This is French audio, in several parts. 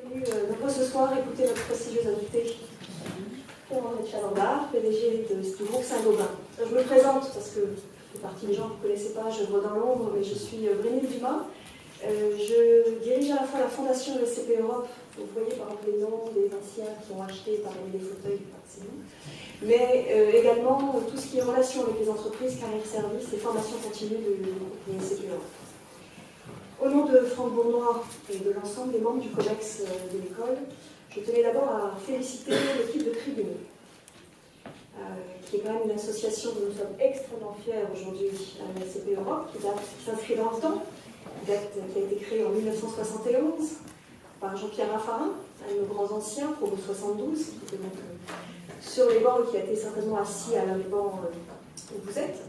venu nombreux ce soir écouter notre prestigieuse invitée, Pierre-André de Chalandard, PDG du groupe Saint-Gobain. Je me présente parce que je fais partie des gens que vous ne connaissez pas, je œuvre dans l'ombre, mais je suis Brénil Dumas. Je dirige à la fois la fondation ESCP Europe. Vous voyez par exemple les noms des anciens qui ont acheté par exemple des fauteuils, c'est nous. Mais également tout ce qui est en relation avec les entreprises, carrière service et formation continue de l'ESCP Europe. Au nom de Franck Bournois et de l'ensemble des membres du COMEX de l'école, je tenais d'abord à féliciter l'équipe de Tribune, qui est quand même une association dont nous sommes extrêmement fiers aujourd'hui à l'ESCP Europe, qui s'inscrit dans le temps, qui a été créée en 1971 par Jean-Pierre Raffarin, un de nos grands anciens, Promo 72, qui était donc sur les bancs, qui a été certainement assis à la banc où vous êtes.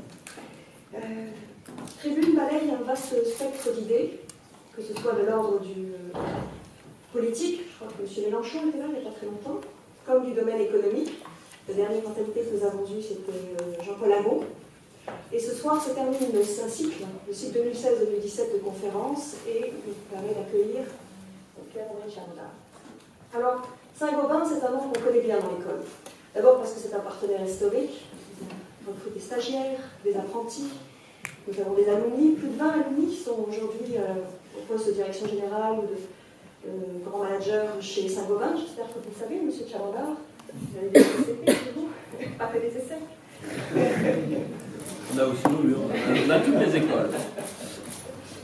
Tribune balaye un vaste spectre d'idées, que ce soit de l'ordre du politique, je crois que M. Mélenchon était là il n'y a pas très longtemps, comme du domaine économique. Le dernier mentalité que nous avons eu, c'était Jean-Paul Agon. Et ce soir se termine un cycle, le cycle 2016-2017 de conférences, et il nous permet d'accueillir Pierre-André de Chalandard. Alors, Saint-Gobain, c'est un nom qu'on connaît bien dans l'école. D'abord parce que c'est un partenaire historique, on recrute des stagiaires, des apprentis, nous avons des alumni, plus de 20 alumni qui sont aujourd'hui au poste de direction générale ou de grand manager chez Saint-Gobain. J'espère que vous le savez, M. Chalandard. Vous avez des SCP chez vous, pas fait des essais. On a aussi nous, on a toutes les écoles.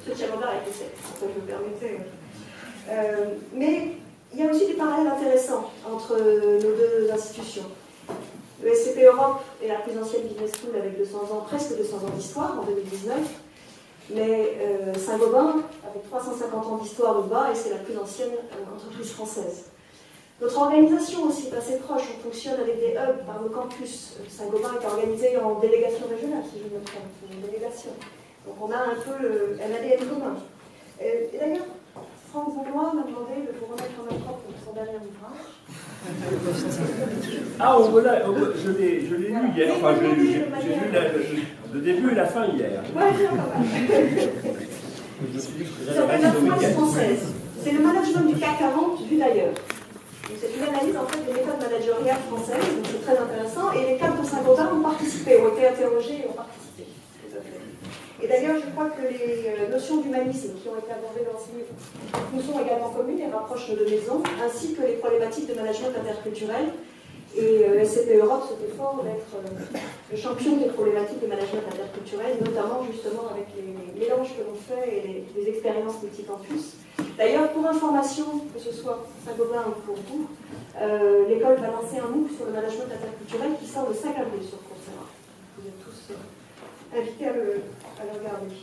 M. Chalandard a été essai, si je me permettais. Mais il y a aussi des parallèles intéressants entre nos deux institutions. Le SCP Europe est la plus ancienne business school avec 200 ans, presque 200 ans d'histoire en 2019. Mais Saint-Gobain, avec 350 ans d'histoire au bas, et c'est la plus ancienne entreprise française. Notre organisation aussi est assez proche, on fonctionne avec des hubs par nos campus. Saint-Gobain est organisé en délégation régionale, si je me trompe, c'est une délégation. Donc on a un peu un ADN commun. Et d'ailleurs, Franck Bournois m'a demandé de vous remettre en main propre son dernier ouvrage. Ah, je l'ai lu hier, enfin j'ai lu le début et la fin hier. Ouais, c'est le management du CAC 40 vu d'ailleurs. C'est une analyse en fait des méthodes managériales françaises, donc c'est très intéressant. Et les cadres de Saint-Gobain ont participé, ont été interrogés et ont participé. Et d'ailleurs, je crois que les notions d'humanisme qui ont été abordées dans ce livre nous sont également communes et rapprochent nos deux maisons, ainsi que les problématiques de management interculturel. Et SCP Europe se fait fort d'être le champion des problématiques de management interculturel, notamment justement avec les mélanges que l'on fait et les expériences multicampus. D'ailleurs, pour information, que ce soit Saint-Gobain ou pour vous, l'école va lancer un MOOC sur le management interculturel qui sort le 5 avril sur Coursera. Vous êtes tous invités à le regarder.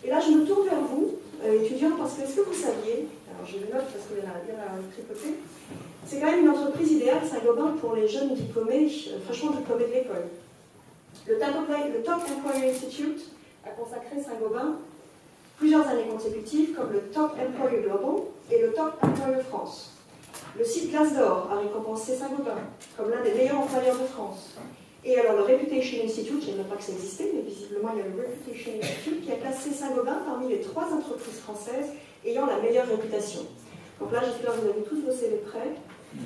Et là, je me tourne vers vous, étudiants, parce que est-ce que vous saviez, alors je le note parce qu'il y en a tripoté, c'est quand même une entreprise idéale, Saint-Gobain, pour les jeunes diplômés, fraîchement diplômés de l'école. Le Top Employer Institute a consacré Saint-Gobain plusieurs années consécutives comme le Top Employer Global et le Top Employer France. Le site Glassdoor a récompensé Saint-Gobain comme l'un des meilleurs employeurs de France. Et alors le Reputation Institute, je ne savais pas que ça existait, mais visiblement il y a le Reputation Institute qui a classé Saint-Gobain parmi les 3 entreprises françaises ayant la meilleure réputation. Donc là, j'espère que vous avez tous vos CV prêts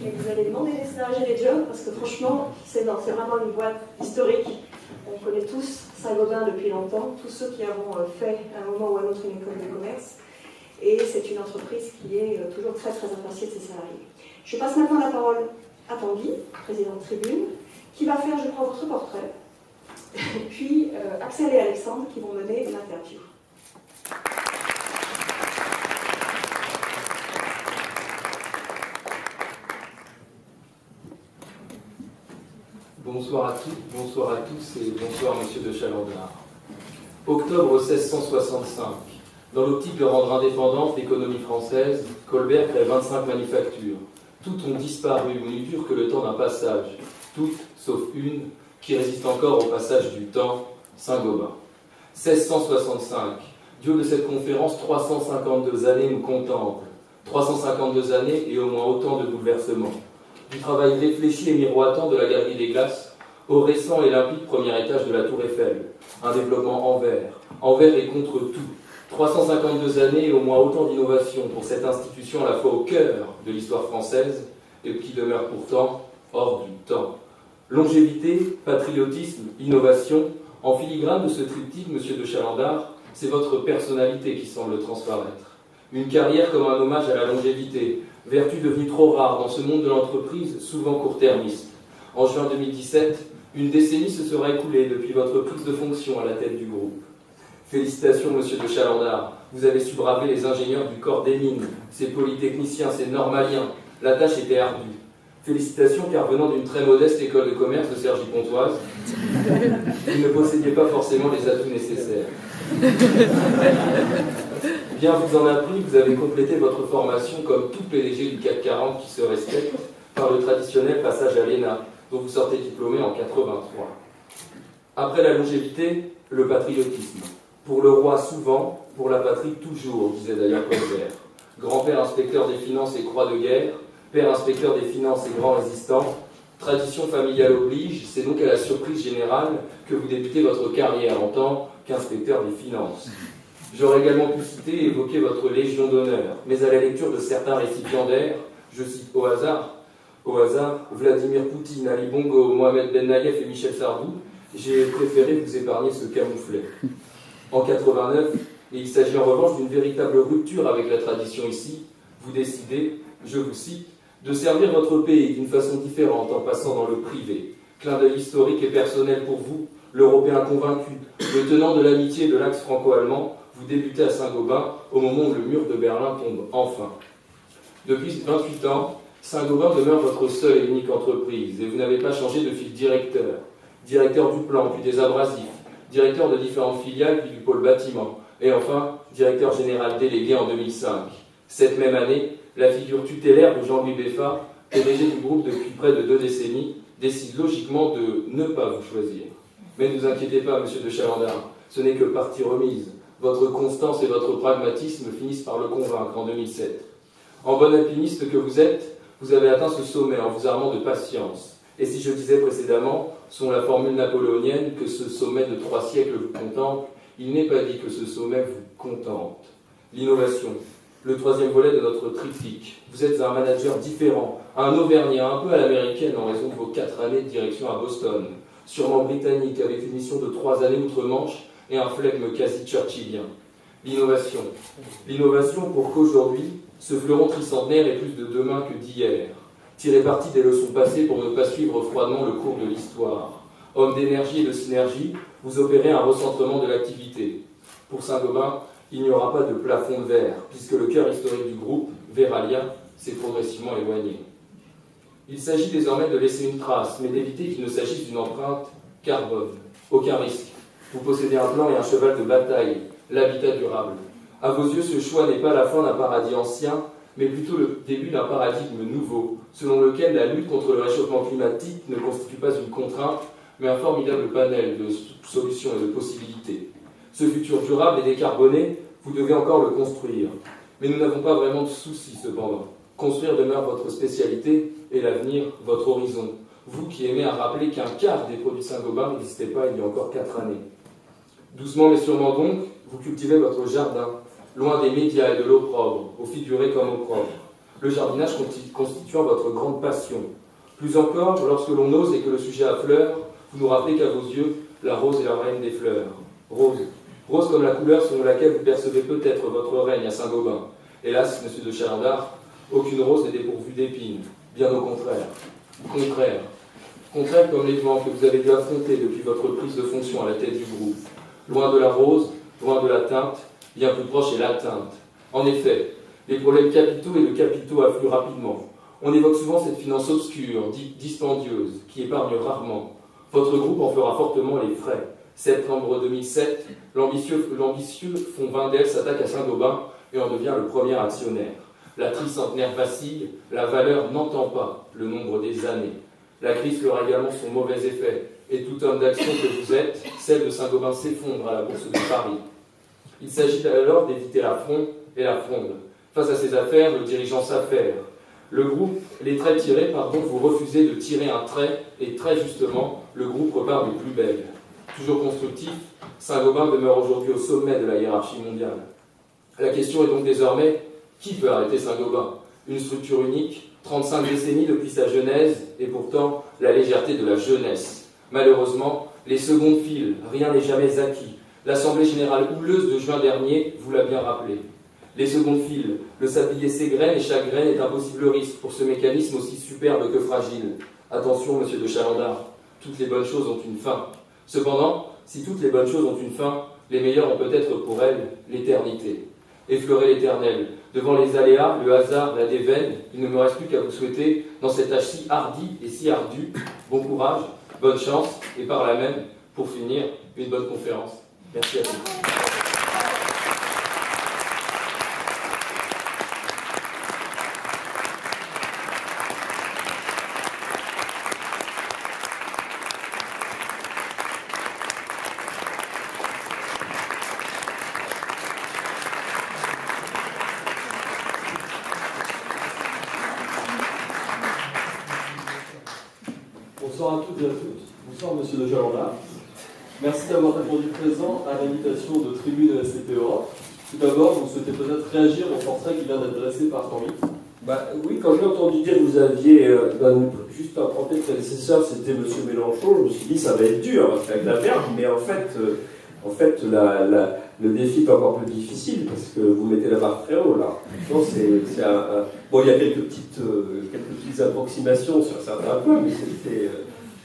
et que vous allez demander les stages et les jobs parce que franchement, c'est vraiment une boîte historique. On connaît tous Saint-Gobain depuis longtemps, tous ceux qui avons fait à un moment ou à un autre une école de commerce. Et c'est une entreprise qui est toujours très très appréciée de ses salariés. Je passe maintenant la parole à Tanguy, président de Tribune, qui va faire, je crois, votre portrait. Puis Axel et Alexandre qui vont mener l'interview. Bonsoir à toutes, bonsoir à tous et bonsoir Monsieur de Chalandard. Octobre 1665. Dans l'optique de rendre indépendante l'économie française, Colbert crée 25 manufactures. Toutes ont disparu ou n'y durent que le temps d'un passage. Toutes, sauf une, qui résiste encore au passage du temps, Saint-Gobain. 1665. Du haut de cette conférence, 352 années nous contemplent. 352 années et au moins autant de bouleversements. Du travail réfléchi et miroitant de la Galerie des Glaces au récent et limpide premier étage de la Tour Eiffel. Un développement en verre et contre tout. 352 années et au moins autant d'innovations pour cette institution à la fois au cœur de l'histoire française et qui demeure pourtant hors du temps. Longévité, patriotisme, innovation, en filigrane de ce triptyque, monsieur de Chalandard, c'est votre personnalité qui semble transparaître. Une carrière comme un hommage à la longévité, vertu devenue trop rare dans ce monde de l'entreprise, souvent court-termiste. En juin 2017, une décennie se sera écoulée depuis votre prise de fonction à la tête du groupe. Félicitations, monsieur de Chalandard. Vous avez su braver les ingénieurs du corps des mines, ces polytechniciens, ces normaliens. La tâche était ardue. Félicitations, car venant d'une très modeste école de commerce de Cergy-Pontoise, vous ne possédiez pas forcément les atouts nécessaires. Bien vous en a pris, vous avez complété votre formation comme tout PDG du CAC 40 qui se respecte par le traditionnel passage à l'ENA, dont vous sortez diplômé en 83. Après la longévité, le patriotisme. Pour le roi souvent, pour la patrie toujours, disait d'ailleurs Colbert. Grand-père inspecteur des finances et croix de guerre, père inspecteur des finances et grand résistant, tradition familiale oblige, c'est donc à la surprise générale que vous débutez votre carrière en tant qu'inspecteur des finances. J'aurais également pu citer et évoquer votre Légion d'honneur, mais à la lecture de certains récipiendaires, je cite au hasard, Vladimir Poutine, Ali Bongo, Mohamed Ben Nayef et Michel Sardou, j'ai préféré vous épargner ce camouflet. En 89, et il s'agit en revanche d'une véritable rupture avec la tradition ici, vous décidez, je vous cite, de servir votre pays d'une façon différente en passant dans le privé. Clin d'œil historique et personnel pour vous, l'Européen convaincu, le tenant de l'amitié et de l'axe franco-allemand, vous débutez à Saint-Gobain au moment où le mur de Berlin tombe enfin. Depuis 28 ans, Saint-Gobain demeure votre seule et unique entreprise et vous n'avez pas changé de fil directeur. Directeur du plan, puis des abrasifs, directeur de différentes filiales, puis du pôle bâtiment, et enfin, directeur général délégué en 2005. Cette même année, la figure tutélaire de Jean-Louis Beffa, PDG du groupe depuis près de 2 décennies, décide logiquement de ne pas vous choisir. Mais ne vous inquiétez pas, monsieur de Chalandard, ce n'est que partie remise. Votre constance et votre pragmatisme finissent par le convaincre en 2007. En bon alpiniste que vous êtes, vous avez atteint ce sommet en vous armant de patience. Et si je disais précédemment, selon la formule napoléonienne, que ce sommet de 3 siècles vous contemple, il n'est pas dit que ce sommet vous contente. L'innovation, le 3e volet de notre triptyque. Vous êtes un manager différent, un Auvergnat, un peu à l'américaine en raison de vos 4 années de direction à Boston, sûrement britannique avec une mission de 3 années outre-Manche et un flegme quasi churchillien. L'innovation. L'innovation pour qu'aujourd'hui, ce fleuron tricentenaire ait plus de demain que d'hier. Tirez parti des leçons passées pour ne pas suivre froidement le cours de l'histoire. Homme d'énergie et de synergie, vous opérez un recentrement de l'activité. Pour Saint-Gobain, il n'y aura pas de plafond de verre, puisque le cœur historique du groupe, Veralia, s'est progressivement éloigné. Il s'agit désormais de laisser une trace, mais d'éviter qu'il ne s'agisse d'une empreinte carbone. Aucun risque. Vous possédez un plan et un cheval de bataille, l'habitat durable. À vos yeux, ce choix n'est pas la fin d'un paradis ancien, mais plutôt le début d'un paradigme nouveau, selon lequel la lutte contre le réchauffement climatique ne constitue pas une contrainte, mais un formidable panel de solutions et de possibilités. Ce futur durable et décarboné, vous devez encore le construire. Mais nous n'avons pas vraiment de soucis, cependant. Construire demeure votre spécialité et l'avenir, votre horizon. Vous qui aimez à rappeler qu'un quart des produits Saint-Gobain n'existaient pas il y a encore 4 années. Doucement mais sûrement donc, vous cultivez votre jardin, loin des médias et de l'opprobre, au figuré comme au propre. Le jardinage constituant votre grande passion. Plus encore, lorsque l'on ose et que le sujet affleure, vous nous rappelez qu'à vos yeux, la rose est la reine des fleurs. Rose. Rose comme la couleur selon laquelle vous percevez peut-être votre règne à Saint-Gobain. Hélas, monsieur de Chalandard, aucune rose n'est dépourvue d'épines. Bien au contraire. Contraire comme les vents que vous avez dû affronter depuis votre prise de fonction à la tête du groupe. Loin de la rose, loin de la teinte, bien plus proche est l'atteinte. En effet, les problèmes capitaux et de capitaux affluent rapidement. On évoque souvent cette finance obscure, dite dispendieuse, qui épargne rarement. Votre groupe en fera fortement les frais. Septembre 2007, l'ambitieux fonds Wendel s'attaque à Saint-Gobain et en devient le premier actionnaire. La tricentenaire vacille, la valeur n'entend pas le nombre des années. La crise fera également son mauvais effet, et tout homme d'action que vous êtes, celle de Saint-Gobain s'effondre à la bourse de Paris. Il s'agit alors d'éviter la fronde et la fronde. Face à ces affaires, le dirigeant s'affaire. Le groupe, les traits tirés, vous refusez de tirer un trait, et très justement, le groupe repart de plus belle. Toujours constructif, Saint-Gobain demeure aujourd'hui au sommet de la hiérarchie mondiale. La question est donc désormais, qui peut arrêter Saint-Gobain? Une structure unique, 35 décennies depuis sa genèse, et pourtant la légèreté de la jeunesse. Malheureusement, les secondes filent, rien n'est jamais acquis. L'Assemblée générale houleuse de juin dernier vous l'a bien rappelé. Les secondes filent, le sablier s'égrène et chaque graine est un possible risque pour ce mécanisme aussi superbe que fragile. Attention, monsieur de Chalandard, toutes les bonnes choses ont une fin. Cependant, si toutes les bonnes choses ont une fin, les meilleures ont peut-être pour elles l'éternité. Effleurer l'éternel, devant les aléas, le hasard, la déveine, il ne me reste plus qu'à vous souhaiter, dans cette tâche si hardie et si ardue, bon courage, bonne chance, et par là même, pour finir, une bonne conférence. Merci à tous. Bonsoir à toutes et à tous. Bonsoir Monsieur de Chalandard. Merci d'avoir répondu présent à l'invitation de Tribune SCP Europe. Tout d'abord, vous souhaitez peut-être réagir au portrait qui vient d'être dressé par Tanguy. Oui, quand j'ai entendu dire que vous aviez juste emprunté le prédécesseur, c'était M. Mélenchon, je me suis dit ça va être dur avec la verbe, mais en fait le défi est encore plus difficile parce que vous mettez la barre très haut là. Non, bon, il y a quelques petites approximations sur certains points, mais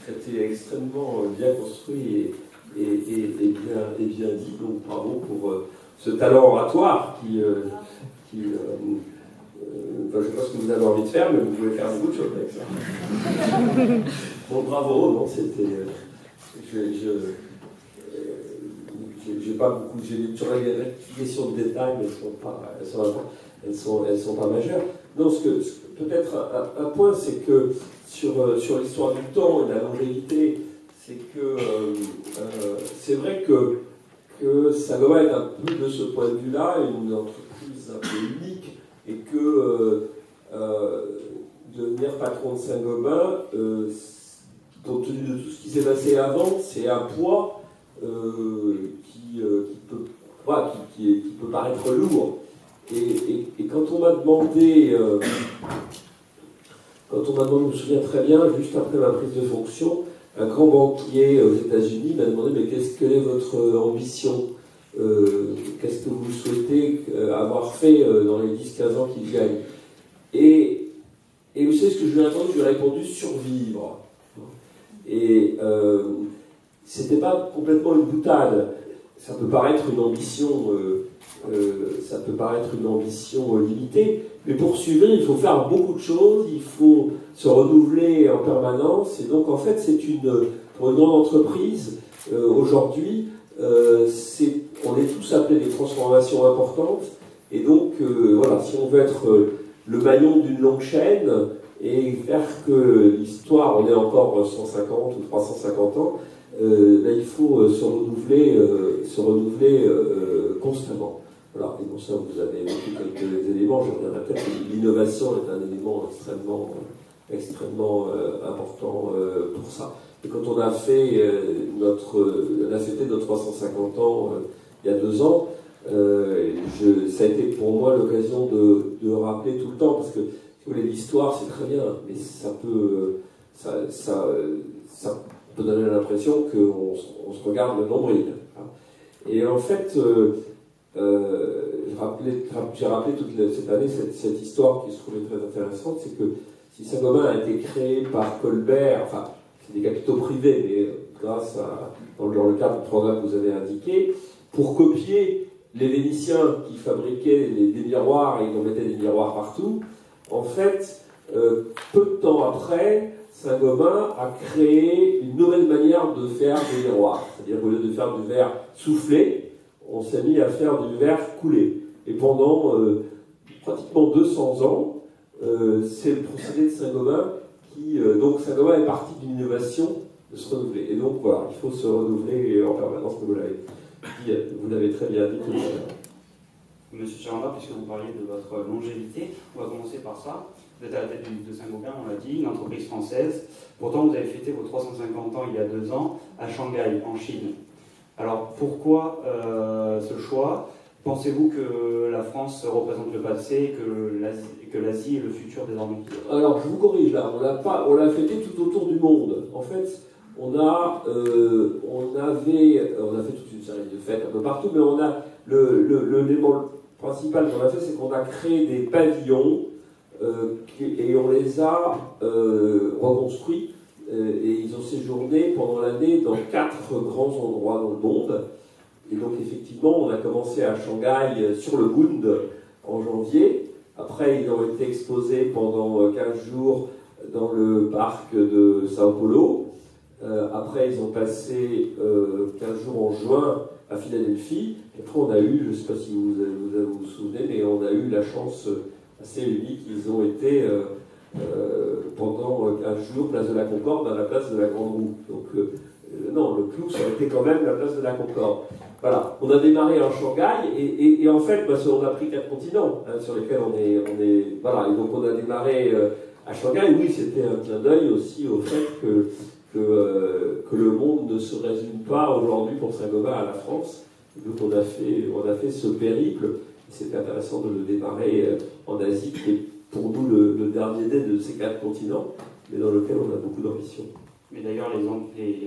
c'était extrêmement bien construit et bien dit. Donc bravo pour ce talent oratoire qui je ne sais pas ce que vous avez envie de faire, mais vous pouvez faire beaucoup de choses avec ça. Bon, bravo, non, c'était. J'ai pas beaucoup. Sur les rectifications de détails, mais elles sont pas majeures. Non, peut-être un point, c'est que sur l'histoire du temps et de la longévité, c'est que c'est vrai que Saint-Gobain est un peu de ce point de vue-là une entreprise un peu unique. Et que devenir patron de Saint-Gobain, compte tenu de tout ce qui s'est passé avant, c'est un poids qui peut paraître lourd. Et quand on m'a demandé, je me souviens très bien, juste après ma prise de fonction, un grand banquier aux États-Unis m'a demandé mais quelle est votre ambition ? Qu'est-ce que vous souhaitez avoir fait dans les 10-15 ans qui viennent et vous savez ce que je lui ai répondu? Je lui ai répondu survivre. Et c'était pas complètement une boutade. Ça peut paraître une ambition, limitée, mais pour survivre, il faut faire beaucoup de choses, il faut se renouveler en permanence. Et donc en fait, pour une grande entreprise aujourd'hui. On est tous appelés à des transformations importantes, et donc voilà, si on veut être le maillon d'une longue chaîne et faire que l'histoire, on est encore 150 ou 350 ans, là, il faut se renouveler constamment. Voilà, et pour ça, vous avez évoqué quelques éléments, je reviendrai peut-être. L'innovation est un élément extrêmement important pour ça. Et quand on a fêté notre 350 ans il y a 2 ans, ça a été pour moi l'occasion de rappeler tout le temps, parce que si vous voulez, l'histoire c'est très bien, mais ça peut donner l'impression qu'on se regarde le nombril. Et en fait, j'ai rappelé toute cette année cette histoire qui se trouvait très intéressante, c'est que si Saint-Gobain a été créé par Colbert, enfin, c'est des capitaux privés, mais grâce dans le cadre du programme que vous avez indiqué, pour copier les Vénitiens qui fabriquaient des miroirs et ils en mettaient des miroirs partout. En fait, peu de temps après, Saint-Gobain a créé une nouvelle manière de faire des miroirs. C'est-à-dire qu'au lieu de faire du verre soufflé, on s'est mis à faire du verre coulé. Et pendant pratiquement 200 ans, c'est le procédé de Saint-Gobain qui... donc Saint-Gobain est parti d'une innovation de se renouveler. Et donc voilà, il faut se renouveler en permanence, comme vous l'avez très bien dit tout à l'heure. Monsieur Chalandard, puisque vous parliez de votre longévité, on va commencer par ça. Vous êtes à la tête de Saint-Gobain, on l'a dit, une entreprise française. Pourtant, vous avez fêté vos 350 ans il y a 2 ans à Shanghai, en Chine. Alors, pourquoi ce choix? Pensez-vous que la France représente le passé et que l'Asie est le futur désormais? Alors, je vous corrige là, on l'a fêté tout autour du monde. En fait, on a fait toute une série de fêtes un peu partout, mais on a l'élément principal qu'on a fait, c'est qu'on a créé des pavillons et on les a reconstruits et ils ont séjourné pendant l'année dans 4 grands endroits dans le monde. Et donc effectivement, on a commencé à Shanghai sur le Bund en janvier. Après, ils ont été exposés pendant 15 jours dans le parc de Sao Paulo. Après, ils ont passé 15 jours en juin à Philadelphie. Et après, on a eu, je ne sais pas si vous souvenez, mais on a eu la chance assez unique. Ils ont été pendant 15 jours place de la Concorde à la place de la Grande Roue. Donc, non, le clou, ça a été quand même la place de la Concorde. Voilà, on a démarré en Shanghai et en fait, on a pris 4 continents sur lesquels on est. Voilà, et donc on a démarré à Shanghai. Oui, c'était un clin d'œil aussi au fait que le monde ne se résume pas aujourd'hui pour Saint-Gobain à la France. Donc on a fait ce périple. C'était intéressant de le démarrer en Asie, qui est pour nous le dernier de ces 4 continents, mais dans lequel on a beaucoup d'ambition. Mais d'ailleurs, les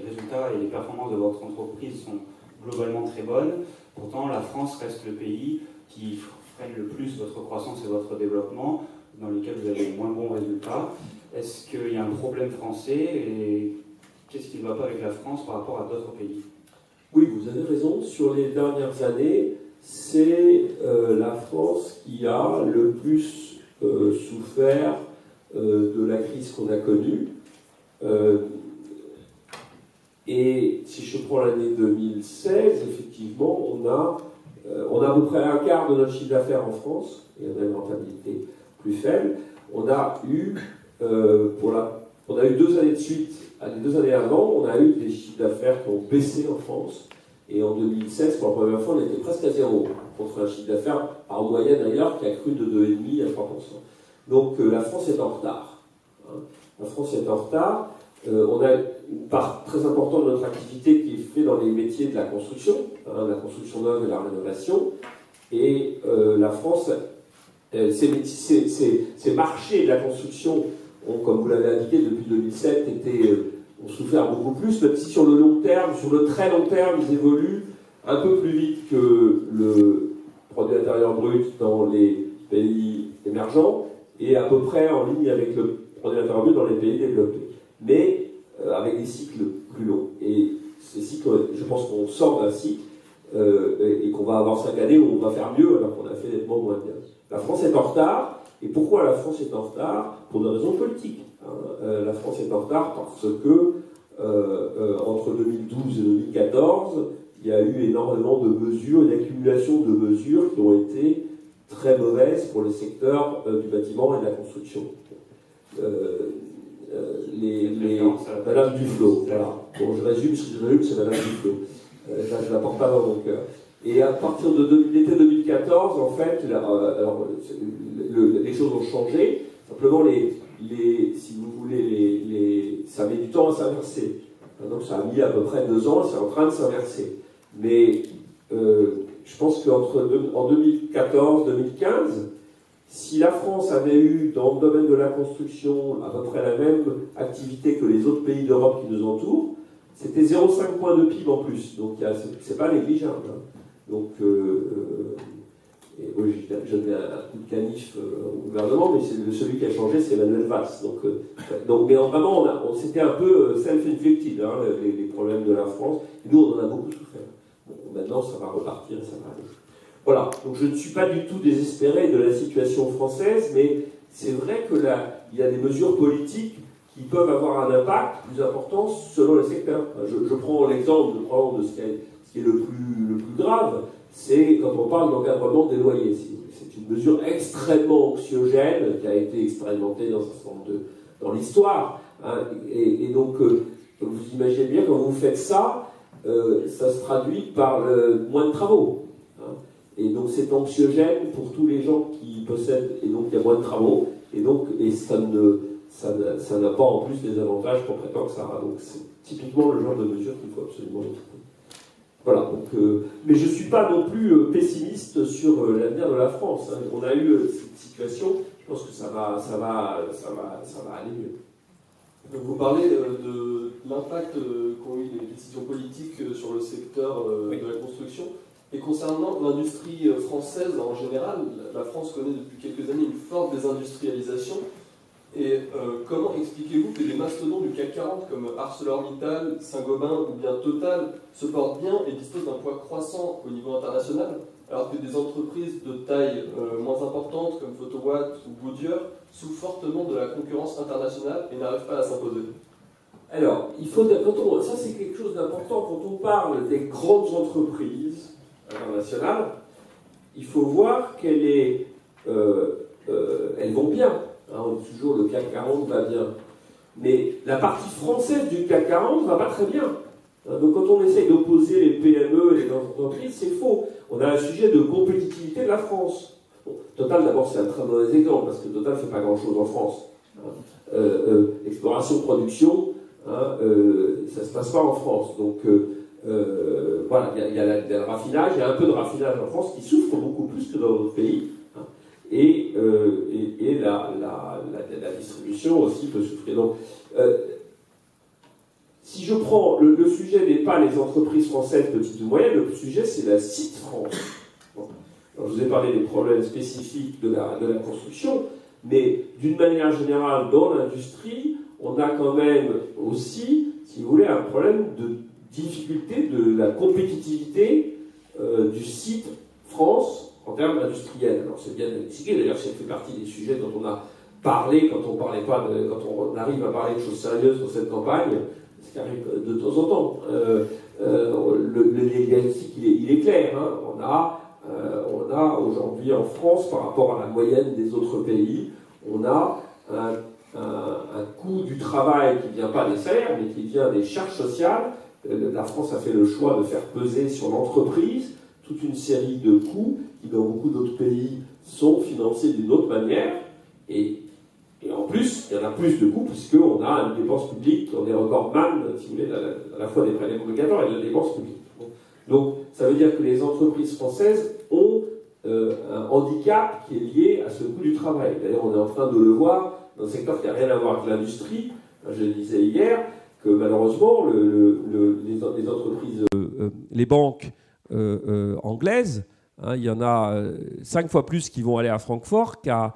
résultats et les performances de votre entreprise sont globalement très bonnes. Pourtant, la France reste le pays qui freine le plus votre croissance et votre développement, dans lequel vous avez moins bons résultats. Est-ce qu'il y a un problème français et qu'est-ce qui ne va pas avec la France par rapport à d'autres pays? Oui, vous avez raison. Sur les dernières années, c'est la France qui a le plus souffert de la crise qu'on a connue. Et si je prends l'année 2016, effectivement, on a à peu près un quart de notre chiffre d'affaires en France, et on a une rentabilité plus faible. On a eu 2 années de suite, les 2 années avant, on a eu des chiffres d'affaires qui ont baissé en France. Et en 2016, pour la première fois, on était presque à 0, contre un chiffre d'affaires en moyenne d'ailleurs qui a cru de 2,5 à 3%. Donc la France est en retard. La France est en retard. On a une part très importante de notre activité qui est faite dans les métiers de la construction neuve et la rénovation. Et la France, ces marchés de la construction ont, comme vous l'avez indiqué depuis 2007, ont souffert beaucoup plus, même si sur le très long terme, ils évoluent un peu plus vite que le produit intérieur brut dans les pays émergents et à peu près en ligne avec le produit intérieur brut dans les pays développés. Mais avec des cycles plus longs. Et ces cycles, je pense qu'on sort d'un cycle et qu'on va avoir 5 années où on va faire mieux alors qu'on a fait nettement moins bien. La France est en retard. Et pourquoi la France est en retard? Pour des raisons politiques. La France est en retard parce que entre 2012 et 2014, il y a eu énormément de mesures, une accumulation de mesures qui ont été très mauvaises pour les secteurs du bâtiment et de la construction. Madame Duflot, voilà. Bon, je résume, c'est Madame Duflot. Je ne la porte pas dans mon cœur. Et à partir de l'été 2014, en fait, les choses ont changé. Simplement, si vous voulez, ça met du temps à s'inverser. Donc ça a mis à peu près 2 ans, c'est en train de s'inverser. Mais je pense qu'en 2014-2015, si la France avait eu, dans le domaine de la construction, à peu près la même activité que les autres pays d'Europe qui nous entourent, c'était 0,5 points de PIB en plus. Donc c'est pas négligeable. Donc, oui, je mets un coup de canif au gouvernement, mais celui qui a changé, c'est Manuel Valls. Mais vraiment, c'était un peu self-inflicted, les problèmes de la France. Et nous, on en a beaucoup souffert. Bon, maintenant, ça va repartir et ça va aller. Voilà, donc je ne suis pas du tout désespéré de la situation française, mais c'est vrai qu'il y a des mesures politiques qui peuvent avoir un impact plus important selon les secteurs. Je prends l'exemple de ce qui est le plus grave, c'est quand on parle d'encadrement des loyers. C'est une mesure extrêmement anxiogène qui a été expérimentée dans l'histoire. Et donc, vous imaginez bien, quand vous faites ça, ça se traduit par moins de travaux. Et donc c'est anxiogène pour tous les gens qui possèdent, et donc il y a moins de travaux, et ça n'a pas en plus des avantages qu'on prétend que ça a. Donc c'est typiquement le genre de mesure qu'il faut absolument éviter. Voilà, donc, mais je ne suis pas non plus pessimiste optimiste sur l'avenir de la France. On a eu cette situation, je pense que ça va aller mieux. Donc vous parlez de l'impact qu'ont eu les décisions politiques sur le secteur de la construction. Et concernant l'industrie française en général, la France connaît depuis quelques années une forte désindustrialisation. Et comment expliquez-vous que des mastodontes du CAC 40 comme ArcelorMittal, Saint-Gobain ou bien Total se portent bien et disposent d'un poids croissant au niveau international, alors que des entreprises de taille moins importante comme Photowatt ou Goodyear souffrent fortement de la concurrence internationale et n'arrivent pas à s'imposer? Alors, ça c'est quelque chose d'important quand on parle des grandes entreprises internationales. Il faut voir elles vont bien. On dit toujours le CAC 40 va bien. Mais la partie française du CAC 40 ne va pas très bien. Donc quand on essaye d'opposer les PME et les grandes entreprises, c'est faux. On a un sujet de compétitivité de la France. Bon, Total, d'abord, c'est un très mauvais exemple, parce que Total ne fait pas grand-chose en France. Exploration-production, ça ne se passe pas en France. Donc voilà, il y a le raffinage, il y a un peu de raffinage en France qui souffre beaucoup plus que dans d'autres pays. Et la distribution aussi peut souffrir. Donc, si je prends, le sujet n'est pas les entreprises françaises petites ou moyennes, le sujet c'est la site France. Bon. Alors, je vous ai parlé des problèmes spécifiques de la construction, mais d'une manière générale, dans l'industrie, on a quand même aussi, si vous voulez, un problème de difficulté de la compétitivité du site France en termes industriels. Alors c'est bien expliqué, d'ailleurs ça fait partie des sujets dont on a parlé quand on arrive à parler de choses sérieuses dans cette campagne, ce qui arrive de temps en temps. Le diagnostic il est clair. On a aujourd'hui en France, par rapport à la moyenne des autres pays, on a un coût du travail qui ne vient pas des salaires, mais qui vient des charges sociales. La France a fait le choix de faire peser sur l'entreprise toute une série de coûts qui, dans beaucoup d'autres pays, sont financés d'une autre manière. Et en plus, il y en a plus de coûts, puisqu'on a une dépense publique, on est recordman, si vous voulez, à la fois des prélèvements obligatoires et de la dépense publique. Donc, ça veut dire que les entreprises françaises ont un handicap qui est lié à ce coût du travail. D'ailleurs, on est en train de le voir dans un secteur qui n'a rien à voir avec l'industrie. Je le disais hier, que malheureusement, les entreprises, les banques anglaises, il y en a 5 fois plus qui vont aller à Francfort qu'à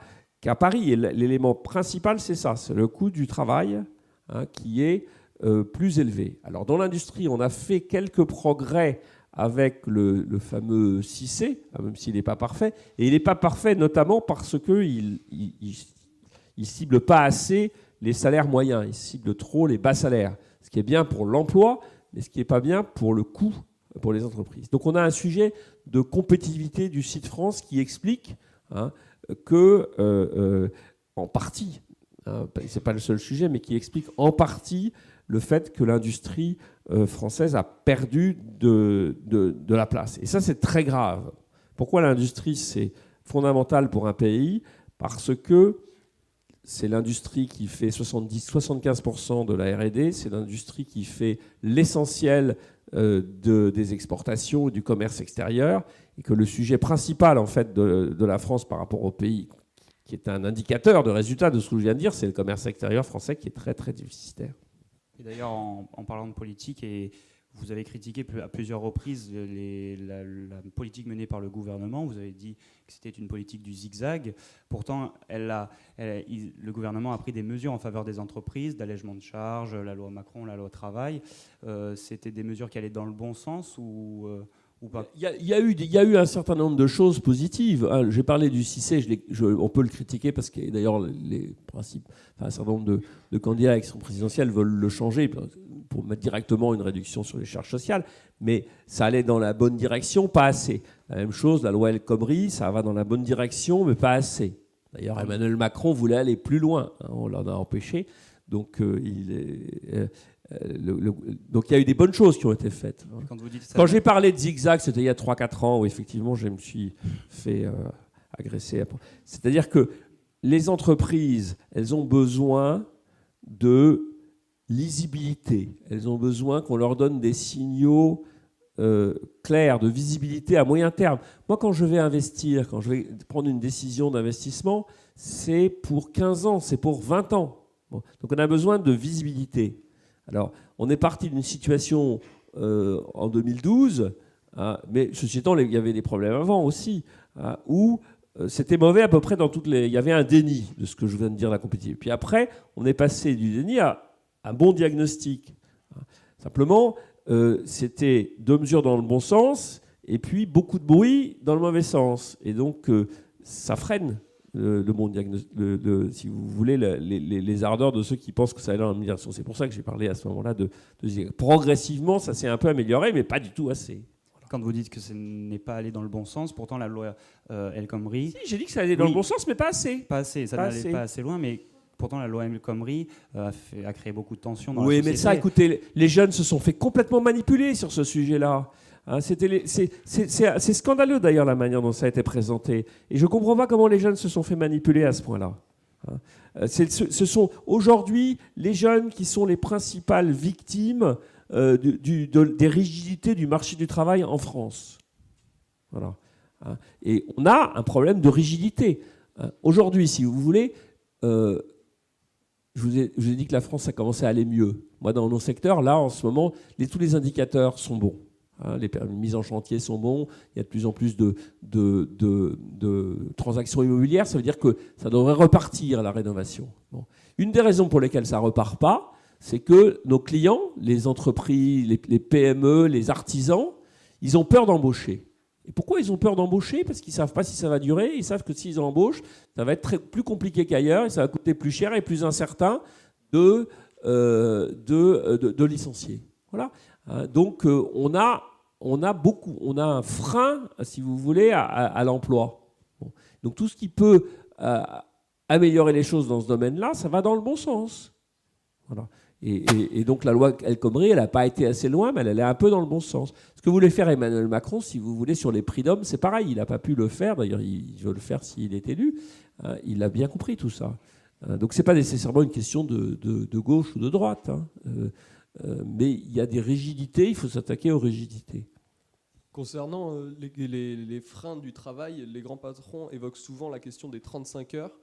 Paris. Et l'élément principal, c'est ça, c'est le coût du travail qui est plus élevé. Alors, dans l'industrie, on a fait quelques progrès avec le fameux 6C, même s'il n'est pas parfait. Et il n'est pas parfait notamment parce qu'il ne cible pas assez les salaires moyens, il cible trop les bas salaires. Ce qui est bien pour l'emploi, mais ce qui n'est pas bien pour le coût pour les entreprises. Donc on a un sujet de compétitivité du site France qui explique que, en partie, ce n'est pas le seul sujet, mais qui explique en partie le fait que l'industrie française a perdu de la place. Et ça, c'est très grave. Pourquoi l'industrie, c'est fondamental pour un pays? Parce que c'est l'industrie qui fait 70-75% de la R&D, c'est l'industrie qui fait l'essentiel des exportations et du commerce extérieur, et que le sujet principal en fait de la France par rapport au pays, qui est un indicateur de résultat de ce que je viens de dire, c'est le commerce extérieur français qui est très très déficitaire. Et d'ailleurs, en parlant de politique, et vous avez critiqué à plusieurs reprises la politique menée par le gouvernement. Vous avez dit que c'était une politique du zigzag. Pourtant, le gouvernement a pris des mesures en faveur des entreprises, d'allègement de charges, la loi Macron, la loi travail. C'était des mesures qui allaient dans le bon sens ou pas? Il y a eu un certain nombre de choses positives. J'ai parlé du 6C, on peut le critiquer parce que d'ailleurs les principes, un certain nombre de candidats à l'élection présidentielle veulent le changer pour mettre directement une réduction sur les charges sociales, mais ça allait dans la bonne direction, pas assez. La même chose, la loi El Khomri, ça va dans la bonne direction, mais pas assez. D'ailleurs, Emmanuel Macron voulait aller plus loin, on l'en a empêché. Donc, donc il y a eu des bonnes choses qui ont été faites. Quand j'ai parlé de zigzag, c'était il y a 3-4 ans où effectivement je me suis fait agresser. C'est-à-dire que les entreprises, elles ont besoin de lisibilité. Elles ont besoin qu'on leur donne des signaux claire, de visibilité à moyen terme. Moi, quand je vais investir, quand je vais prendre une décision d'investissement, c'est pour 15 ans, c'est pour 20 ans. Bon. Donc on a besoin de visibilité. Alors, on est parti d'une situation en 2012, mais ceci étant, il y avait des problèmes avant aussi, où c'était mauvais à peu près dans toutes les... Il y avait un déni de ce que je viens de dire, la compétitivité. Puis après, on est passé du déni à un bon diagnostic. Simplement, c'était 2 mesures dans le bon sens et puis beaucoup de bruit dans le mauvais sens. Et donc, ça freine le bon diagnostic, si vous voulez, les ardeurs de ceux qui pensent que ça allait dans la même direction. C'est pour ça que j'ai parlé à ce moment-là de progressivement, ça s'est un peu amélioré, mais pas du tout assez. Quand vous dites que ce n'est pas allé dans le bon sens, pourtant la loi El Khomri... Si, j'ai dit que ça allait dans le bon sens, mais pas assez. Pas assez, ça n'allait pas assez loin, mais pourtant la loi El Khomri a créé beaucoup de tensions dans la société. Oui, mais ça, écoutez, les jeunes se sont fait complètement manipuler sur ce sujet-là. C'est scandaleux d'ailleurs la manière dont ça a été présenté. Et je ne comprends pas comment les jeunes se sont fait manipuler à ce point-là. Ce sont aujourd'hui les jeunes qui sont les principales victimes des rigidités du marché du travail en France. Voilà. Et on a un problème de rigidité. Aujourd'hui, si vous voulez, je vous ai dit que la France a commencé à aller mieux. Moi, dans nos secteurs, là, en ce moment, tous les indicateurs sont bons. Les mises en chantier sont bons. Il y a de plus en plus de transactions immobilières. Ça veut dire que ça devrait repartir, la rénovation. Bon. Une des raisons pour lesquelles ça ne repart pas, c'est que nos clients, les entreprises, les PME, les artisans, ils ont peur d'embaucher. Et pourquoi ils ont peur d'embaucher ? Parce qu'ils ne savent pas si ça va durer. Ils savent que s'ils embauchent, ça va être plus compliqué qu'ailleurs et ça va coûter plus cher et plus incertain de licencier. Voilà. Donc on a un frein, si vous voulez, à l'emploi. Bon. Donc tout ce qui peut améliorer les choses dans ce domaine-là, ça va dans le bon sens. Voilà. Et donc la loi El Khomri, elle n'a pas été assez loin, mais elle est un peu dans le bon sens. Ce que voulait faire Emmanuel Macron, si vous voulez, sur les prix d'hommes, c'est pareil. Il n'a pas pu le faire. D'ailleurs, il veut le faire s'il est élu. Il a bien compris tout ça. Donc ce n'est pas nécessairement une question de gauche ou de droite. Mais il y a des rigidités, il faut s'attaquer aux rigidités. Concernant les freins du travail, les grands patrons évoquent souvent la question des 35 heures.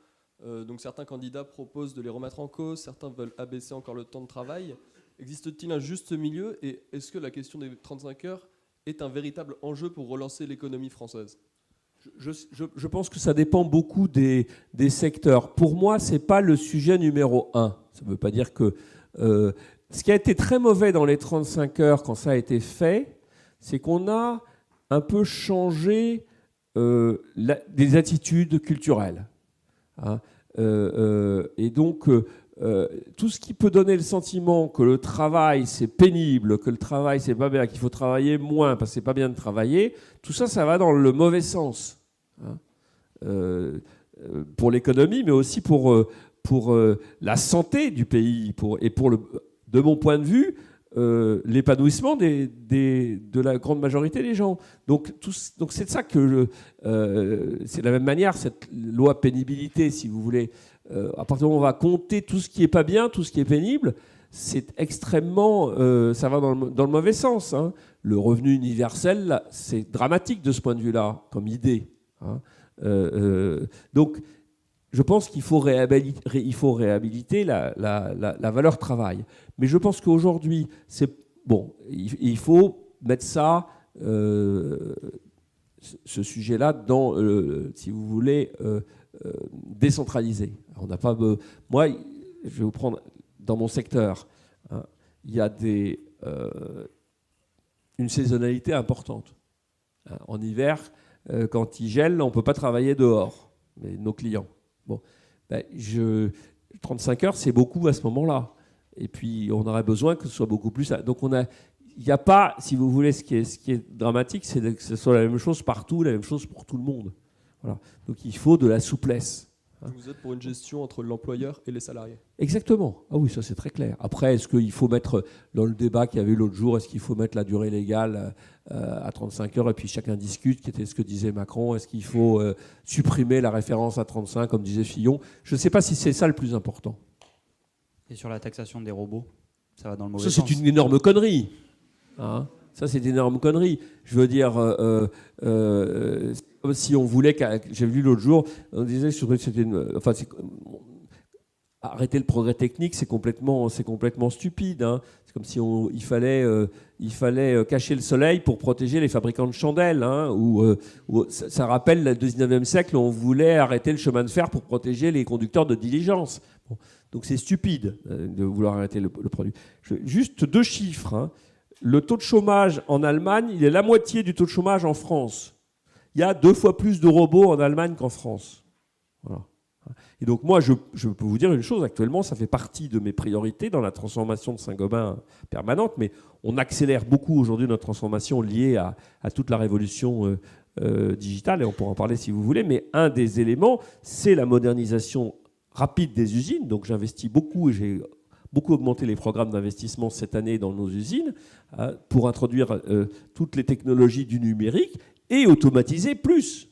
Donc certains candidats proposent de les remettre en cause, certains veulent abaisser encore le temps de travail. Existe-t-il un juste milieu et est-ce que la question des 35 heures est un véritable enjeu pour relancer l'économie française ? Je pense que ça dépend beaucoup des secteurs. Pour moi, ce n'est pas le sujet numéro 1. Ça ne veut pas dire que... ce qui a été très mauvais dans les 35 heures quand ça a été fait, c'est qu'on a un peu changé des attitudes culturelles. Et donc, tout ce qui peut donner le sentiment que le travail, c'est pénible, que le travail, c'est pas bien, qu'il faut travailler moins parce que c'est pas bien de travailler, tout ça, ça va dans le mauvais sens. Pour l'économie, mais aussi pour la santé du pays et pour de mon point de vue, l'épanouissement de la grande majorité des gens. Donc c'est de ça que c'est de la même manière, cette loi pénibilité, si vous voulez, à partir du moment où on va compter tout ce qui n'est pas bien, tout ce qui est pénible, c'est extrêmement... ça va dans le mauvais sens. Hein. Le revenu universel, là, c'est dramatique de ce point de vue-là, comme idée. Hein. Donc, je pense qu'il faut réhabiliter la valeur travail. Mais je pense qu'aujourd'hui, il faut mettre ça, ce sujet-là, dans, si vous voulez, décentralisé. On n'a pas. Moi, je vais vous prendre dans mon secteur. Hein, il y a une saisonnalité importante. Hein, en hiver, quand il gèle, on ne peut pas travailler dehors, mais nos clients. Bon, 35 heures, c'est beaucoup à ce moment-là. Et puis, on aurait besoin que ce soit beaucoup plus. Donc, il n'y a pas, si vous voulez, ce qui est dramatique, c'est que ce soit la même chose partout, la même chose pour tout le monde. Voilà. Donc, il faut de la souplesse. Hein. Vous êtes pour une gestion entre l'employeur et les salariés. Exactement. Ah oui, ça c'est très clair. Après, est-ce qu'il faut mettre, dans le débat qu'il y avait l'autre jour, est-ce qu'il faut mettre la durée légale à 35 heures et puis chacun discute, qui était ce que disait Macron, est-ce qu'il faut supprimer la référence à 35 comme disait Fillon ? Je ne sais pas si c'est ça le plus important. Et sur la taxation des robots, ça va dans le mauvais sens. Ça c'est une énorme connerie. Hein ? Ça, c'est une énorme connerie. Je veux dire, c'est comme si on voulait... J'ai vu l'autre jour, on disait que c'était arrêter le progrès technique, c'est complètement stupide. Hein. C'est comme si il fallait cacher le soleil pour protéger les fabricants de chandelles. Hein, ça rappelle le 19e siècle, on voulait arrêter le chemin de fer pour protéger les conducteurs de diligence. Bon, donc c'est stupide de vouloir arrêter le produit. Juste 2 chiffres. Hein. Le taux de chômage en Allemagne, il est la moitié du taux de chômage en France. Il y a 2 fois plus de robots en Allemagne qu'en France. Voilà. Et donc moi, je peux vous dire une chose, actuellement, ça fait partie de mes priorités dans la transformation de Saint-Gobain permanente, mais on accélère beaucoup aujourd'hui notre transformation liée à toute la révolution digitale, et on pourra en parler si vous voulez, mais un des éléments, c'est la modernisation rapide des usines. Donc j'investis beaucoup, et j'ai beaucoup augmenté les programmes d'investissement cette année dans nos usines pour introduire toutes les technologies du numérique et automatiser plus.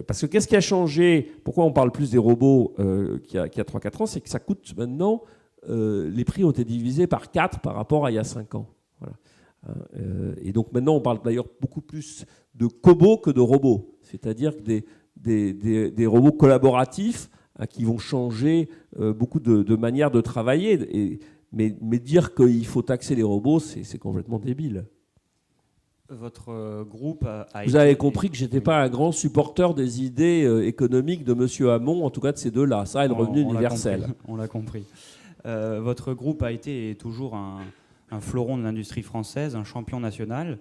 Parce que qu'est-ce qui a changé? Pourquoi on parle plus des robots qu'il y a 3-4 ans? C'est que ça coûte maintenant, les prix ont été divisés par 4 par rapport à il y a 5 ans. Voilà. Et donc maintenant, on parle d'ailleurs beaucoup plus de cobots que de robots. C'est-à-dire que des robots collaboratifs qui vont changer beaucoup de manières de travailler. Mais dire qu'il faut taxer les robots, c'est complètement débile. Votre groupe Vous avez compris que je n'étais pas un grand supporter des idées économiques de M. Hamon, en tout cas de ces deux-là. Ça et le revenu universel. On l'a compris. Votre groupe a été et est toujours un fleuron de l'industrie française, un champion national.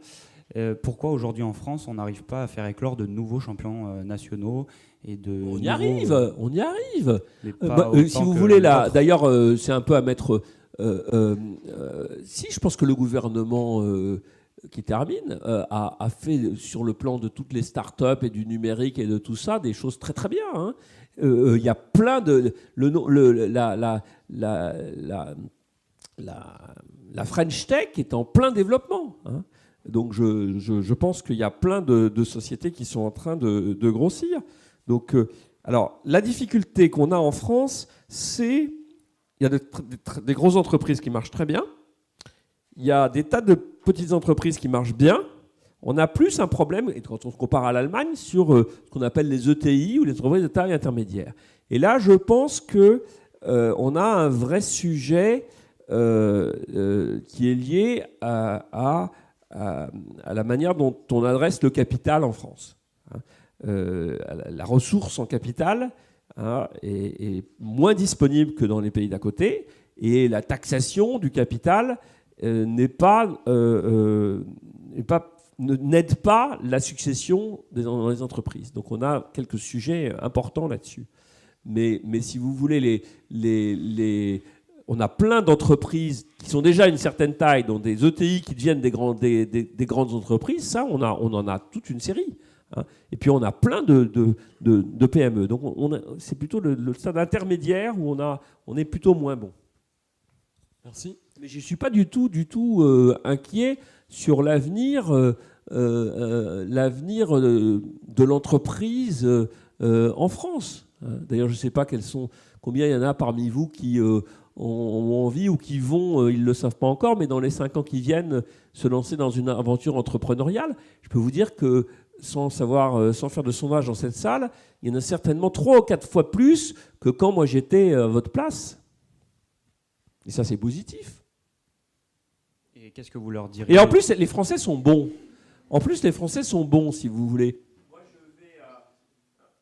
Pourquoi aujourd'hui en France, on n'arrive pas à faire éclore de nouveaux champions nationaux et On y arrive. Si vous voulez, là, d'ailleurs, c'est un peu à mettre... si, je pense que le gouvernement... qui termine, a fait sur le plan de toutes les startups et du numérique et de tout ça des choses très très bien. Hein. Il y a plein de... La French Tech est en plein développement. Hein. Donc je pense qu'il y a plein de sociétés qui sont en train de grossir. Donc, alors, la difficulté qu'on a en France, c'est... Il y a des grosses entreprises qui marchent très bien. Il y a des tas de petites entreprises qui marchent bien. On a plus un problème, et quand on se compare à l'Allemagne, sur ce qu'on appelle les ETI ou les entreprises de taille intermédiaire. Et là, je pense qu'on a un vrai sujet qui est lié à la manière dont on adresse le capital en France. La ressource en capital est moins disponible que dans les pays d'à côté, et la taxation du capital n'aide pas la succession dans les entreprises. Donc on a quelques sujets importants là-dessus. Mais si vous voulez, on a plein d'entreprises qui sont déjà à une certaine taille, dont des ETI qui deviennent des grandes entreprises. Ça, on en a toute une série. Hein. Et puis on a plein de PME. Donc c'est plutôt le stade intermédiaire où on est plutôt moins bon. Merci. Mais je ne suis pas du tout inquiet sur l'avenir de l'entreprise en France. D'ailleurs, je ne sais pas combien il y en a parmi vous qui ont envie ou qui vont, ils ne le savent pas encore, mais dans les 5 ans qui viennent, se lancer dans une aventure entrepreneuriale. Je peux vous dire que, sans faire de sondage dans cette salle, il y en a certainement 3 ou 4 fois plus que quand moi j'étais à votre place. Et ça, c'est positif. Et qu'est-ce que vous leur direz? Et en plus, les Français sont bons. Si vous voulez. Moi,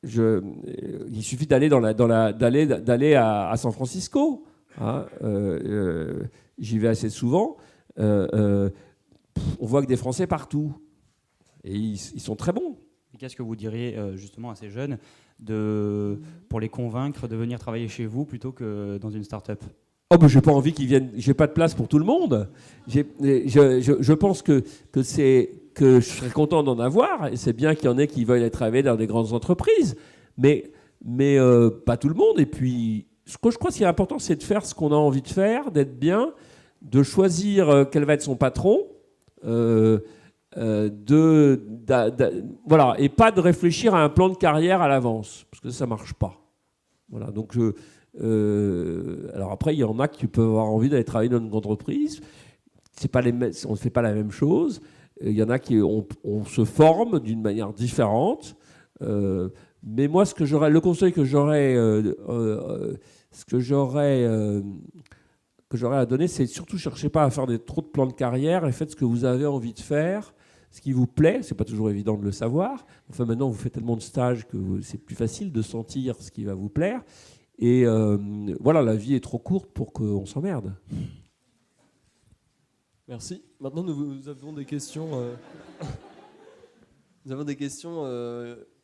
il suffit d'aller d'aller à San Francisco. Hein, j'y vais assez souvent. On voit que des Français partout. Et ils sont très bons. Et qu'est-ce que vous diriez justement à ces jeunes pour les convaincre de venir travailler chez vous plutôt que dans une start-up? Oh, ben, j'ai pas envie qu'ils viennent. J'ai pas de place pour tout le monde. Je pense que je serais content d'en avoir. Et c'est bien qu'il y en ait qui veuillent aller travailler dans des grandes entreprises. Mais pas tout le monde. Et puis, ce que je crois qu'il est important, c'est de faire ce qu'on a envie de faire, d'être bien, de choisir quel va être son patron. Voilà, et pas de réfléchir à un plan de carrière à l'avance, parce que ça marche pas. Voilà, donc alors après, il y en a qui peuvent avoir envie d'aller travailler dans une entreprise. on ne fait pas la même chose. Il y en a on se forme d'une manière différente. Mais moi, le conseil que j'aurais à donner, c'est surtout cherchez pas à faire trop de plans de carrière et faites ce que vous avez envie de faire, ce qui vous plaît. C'est pas toujours évident de le savoir. Enfin, maintenant, vous faites tellement de stages que c'est plus facile de sentir ce qui va vous plaire. Et voilà, la vie est trop courte pour qu'on s'emmerde. Merci. Maintenant, nous avons des questions. Nous avons des questions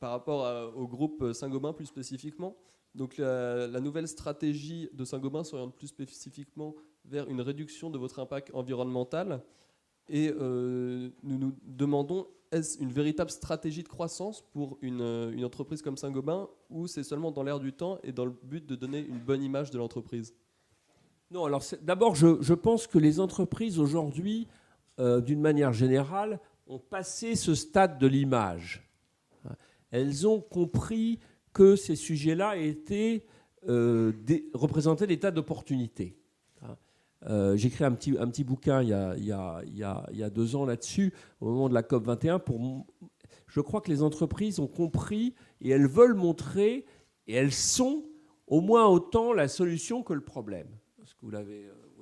par rapport au groupe Saint-Gobain plus spécifiquement. Donc la nouvelle stratégie de Saint-Gobain s'oriente plus spécifiquement vers une réduction de votre impact environnemental. Et nous nous demandons, est-ce une véritable stratégie de croissance pour une entreprise comme Saint-Gobain ou c'est seulement dans l'air du temps et dans le but de donner une bonne image de l'entreprise ? Non, alors d'abord, je pense que les entreprises aujourd'hui, d'une manière générale, ont passé ce stade de l'image. Elles ont compris que ces sujets-là représentaient des tas d'opportunités. J'ai écrit un petit bouquin il y a 2 ans là-dessus, au moment de la COP21. Je crois que les entreprises ont compris et elles veulent montrer, et elles sont au moins autant la solution que le problème. Parce que vous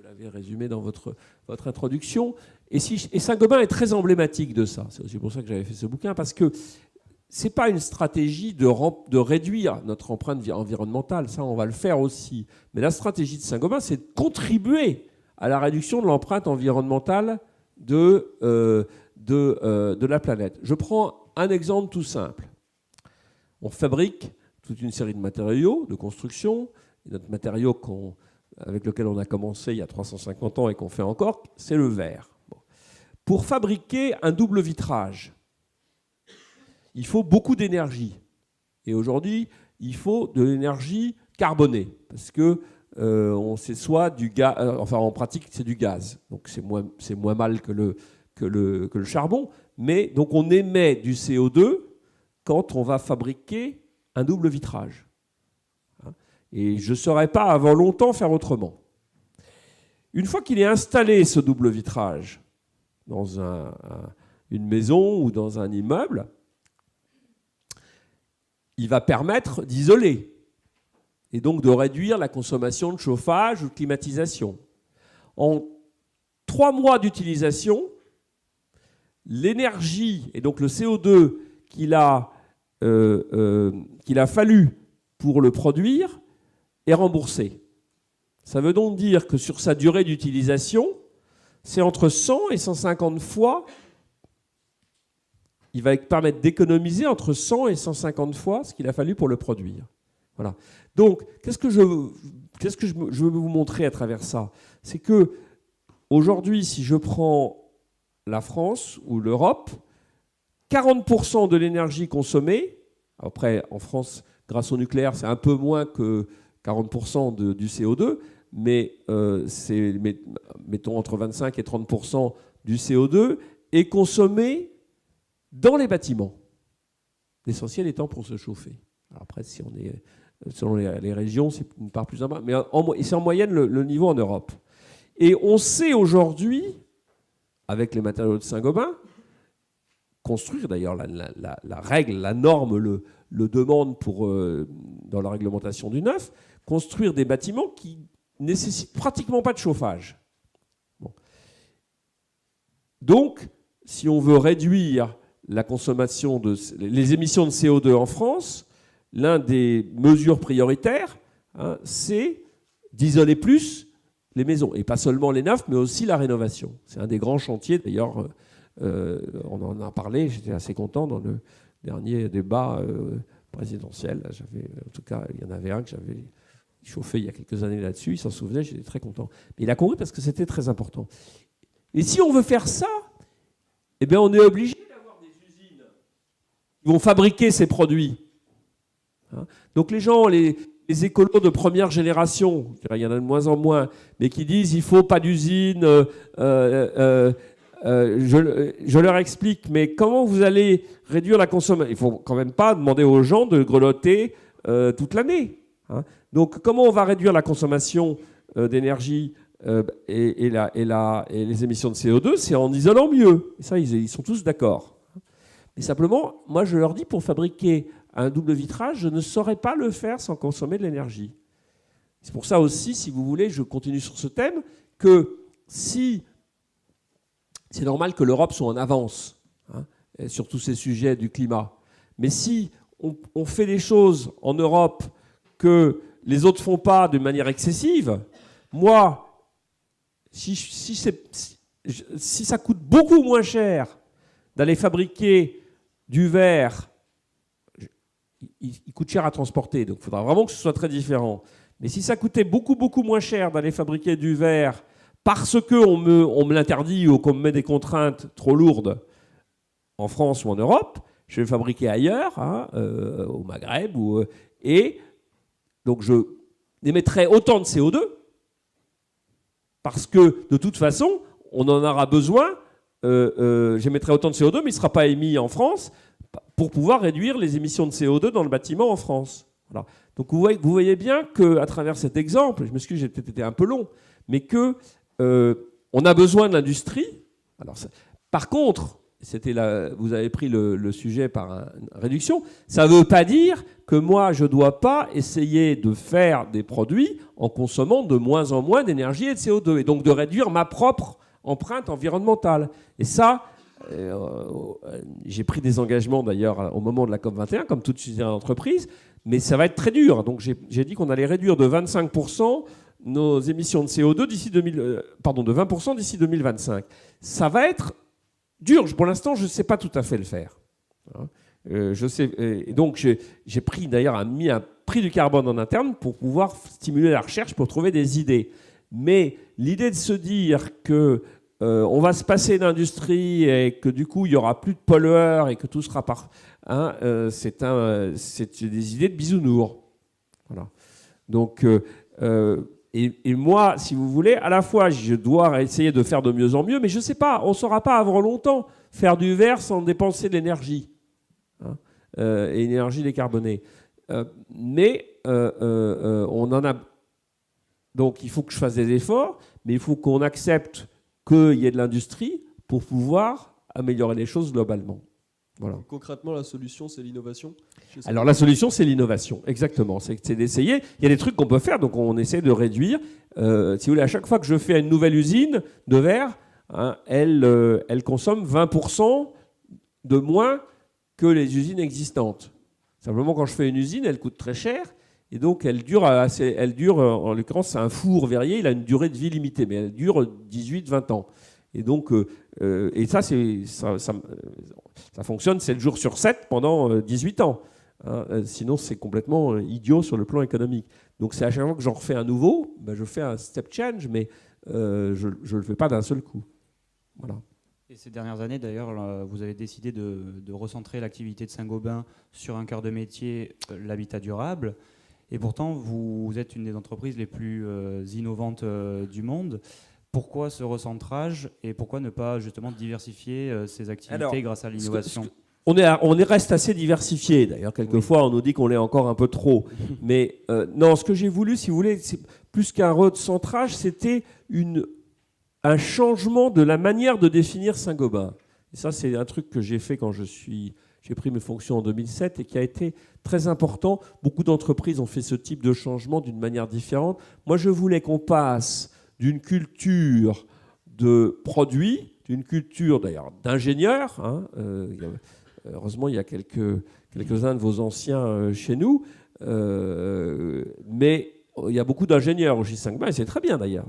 l'avez résumé dans votre introduction. Et Saint-Gobain est très emblématique de ça. C'est aussi pour ça que j'avais fait ce bouquin, parce que ce n'est pas une stratégie de réduire notre empreinte environnementale. Ça, on va le faire aussi. Mais la stratégie de Saint-Gobain, c'est de contribuer à la réduction de l'empreinte environnementale de la planète. Je prends un exemple tout simple. On fabrique toute une série de matériaux de construction. Et notre matériau avec lequel on a commencé il y a 350 ans et qu'on fait encore, c'est le verre. Bon. Pour fabriquer un double vitrage, il faut beaucoup d'énergie. Et aujourd'hui, il faut de l'énergie carbonée. Parce que c'est soit du gaz, enfin en pratique, c'est du gaz. Donc c'est moins mal que le charbon. Mais donc on émet du CO2 quand on va fabriquer un double vitrage. Et je ne saurais pas avant longtemps faire autrement. Une fois qu'il est installé, ce double vitrage, dans une maison ou dans un immeuble, il va permettre d'isoler et donc de réduire la consommation de chauffage ou de climatisation. En 3 mois d'utilisation, l'énergie et donc le CO2 qu'il a fallu pour le produire est remboursé. Ça veut donc dire que sur sa durée d'utilisation, c'est entre 100 et 150 fois, il va permettre d'économiser entre 100 et 150 fois ce qu'il a fallu pour le produire. Voilà. Donc, qu'est-ce que je veux vous montrer à travers ça ? C'est que aujourd'hui, si je prends la France ou l'Europe, 40% de l'énergie consommée, après en France, grâce au nucléaire, c'est un peu moins que 40% du CO2, mais mettons entre 25 et 30% du CO2 est consommé dans les bâtiments. L'essentiel étant pour se chauffer. Alors après, si on est selon les régions, c'est une part plus importante, mais c'est en moyenne le niveau en Europe. Et on sait aujourd'hui, avec les matériaux de Saint-Gobain, construire, d'ailleurs la règle, la norme le demande dans la réglementation du neuf, construire des bâtiments qui nécessitent pratiquement pas de chauffage. Bon. Donc, si on veut réduire la consommation les émissions de CO2 en France, l'une des mesures prioritaires, c'est d'isoler plus les maisons. Et pas seulement les neufs, mais aussi la rénovation. C'est un des grands chantiers. D'ailleurs, on en a parlé, j'étais assez content dans le dernier débat présidentiel. En tout cas, il y en avait un que j'avais chauffé il y a quelques années là-dessus. Il s'en souvenait, j'étais très content. Mais il a compris parce que c'était très important. Et si on veut faire ça, eh bien, on est obligé d'avoir des usines qui vont fabriquer ces produits. Donc les gens, les écolos de première génération, il y en a de moins en moins, mais qui disent il ne faut pas d'usine, je leur explique, mais comment vous allez réduire la consommation ? Il ne faut quand même pas demander aux gens de grelotter toute l'année. Donc comment on va réduire la consommation d'énergie et les émissions de CO2, c'est en isolant mieux. Et ça, ils sont tous d'accord. Mais simplement, moi, je leur dis, pour fabriquer un double vitrage, je ne saurais pas le faire sans consommer de l'énergie. C'est pour ça aussi, si vous voulez, je continue sur ce thème, que si c'est normal que l'Europe soit en avance sur tous ces sujets du climat, mais si on fait des choses en Europe que les autres ne font pas de manière excessive, moi, si ça coûte beaucoup moins cher d'aller fabriquer du verre, il coûte cher à transporter, donc il faudra vraiment que ce soit très différent. Mais si ça coûtait beaucoup, beaucoup moins cher d'aller fabriquer du verre parce qu'on me l'interdit ou qu'on me met des contraintes trop lourdes en France ou en Europe, je vais le fabriquer ailleurs, au Maghreb, et donc je émettrai autant de CO2 parce que de toute façon, on en aura besoin. J'émettrai autant de CO2, mais il ne sera pas émis en France pour pouvoir réduire les émissions de CO2 dans le bâtiment en France. Voilà. Donc vous voyez bien qu'à travers cet exemple, je m'excuse, j'ai peut-être été un peu long, mais qu'on a besoin de l'industrie. Alors, par contre, vous avez pris le sujet par une réduction, ça ne veut pas dire que moi, je ne dois pas essayer de faire des produits en consommant de moins en moins d'énergie et de CO2, et donc de réduire ma propre empreinte environnementale. Et ça, j'ai pris des engagements d'ailleurs au moment de la COP21, comme toute entreprise, mais ça va être très dur. Donc j'ai dit qu'on allait réduire de 25% nos émissions de CO2 de 20% d'ici 2025. Ça va être dur. Pour l'instant, je ne sais pas tout à fait le faire. Je sais, et donc j'ai pris d'ailleurs mis un prix du carbone en interne pour pouvoir stimuler la recherche pour trouver des idées. Mais l'idée de se dire que on va se passer d'industrie et que du coup il n'y aura plus de pollueurs et que tout sera c'est des idées de bisounours. Voilà. Donc et moi, si vous voulez, à la fois je dois essayer de faire de mieux en mieux, mais je ne sais pas, on ne saura pas avant longtemps faire du verre sans dépenser de l'énergie, et énergie décarbonée. Mais on en a. Donc il faut que je fasse des efforts, mais il faut qu'on accepte qu'il y ait de l'industrie pour pouvoir améliorer les choses globalement. Voilà. Concrètement, la solution, c'est l'innovation. Alors la solution, c'est l'innovation, exactement. C'est d'essayer. Il y a des trucs qu'on peut faire, donc on essaie de réduire. Si vous voulez, à chaque fois que je fais une nouvelle usine de verre, elle consomme 20% de moins que les usines existantes. Simplement, quand je fais une usine, elle coûte très cher. Et donc, elle dure, en l'occurrence, c'est un four verrier, il a une durée de vie limitée, mais elle dure 18-20 ans. Et donc, et ça fonctionne 7 jours sur 7 pendant 18 ans. Sinon, c'est complètement idiot sur le plan économique. Donc, c'est à chaque fois que j'en refais un nouveau, je fais un step change, mais je ne le fais pas d'un seul coup. Voilà. Et ces dernières années, d'ailleurs, vous avez décidé de recentrer l'activité de Saint-Gobain sur un cœur de métier, l'habitat durable. Et pourtant, vous êtes une des entreprises les plus innovantes du monde. Pourquoi ce recentrage et pourquoi ne pas justement diversifier ces activités grâce à l'innovation ? On reste assez diversifié. D'ailleurs, quelquefois, on nous dit qu'on l'est encore un peu trop. Mais non, ce que j'ai voulu, si vous voulez, c'est plus qu'un recentrage, c'était un changement de la manière de définir Saint-Gobain. Et ça, c'est un truc que j'ai fait quand j'ai pris mes fonctions en 2007 et qui a été très important. Beaucoup d'entreprises ont fait ce type de changement d'une manière différente. Moi, je voulais qu'on passe d'une culture de produits, d'une culture d'ailleurs d'ingénieurs. Heureusement, il y a quelques-uns de vos anciens chez nous. Mais il y a beaucoup d'ingénieurs chez Saint-Gobain, et c'est très bien d'ailleurs.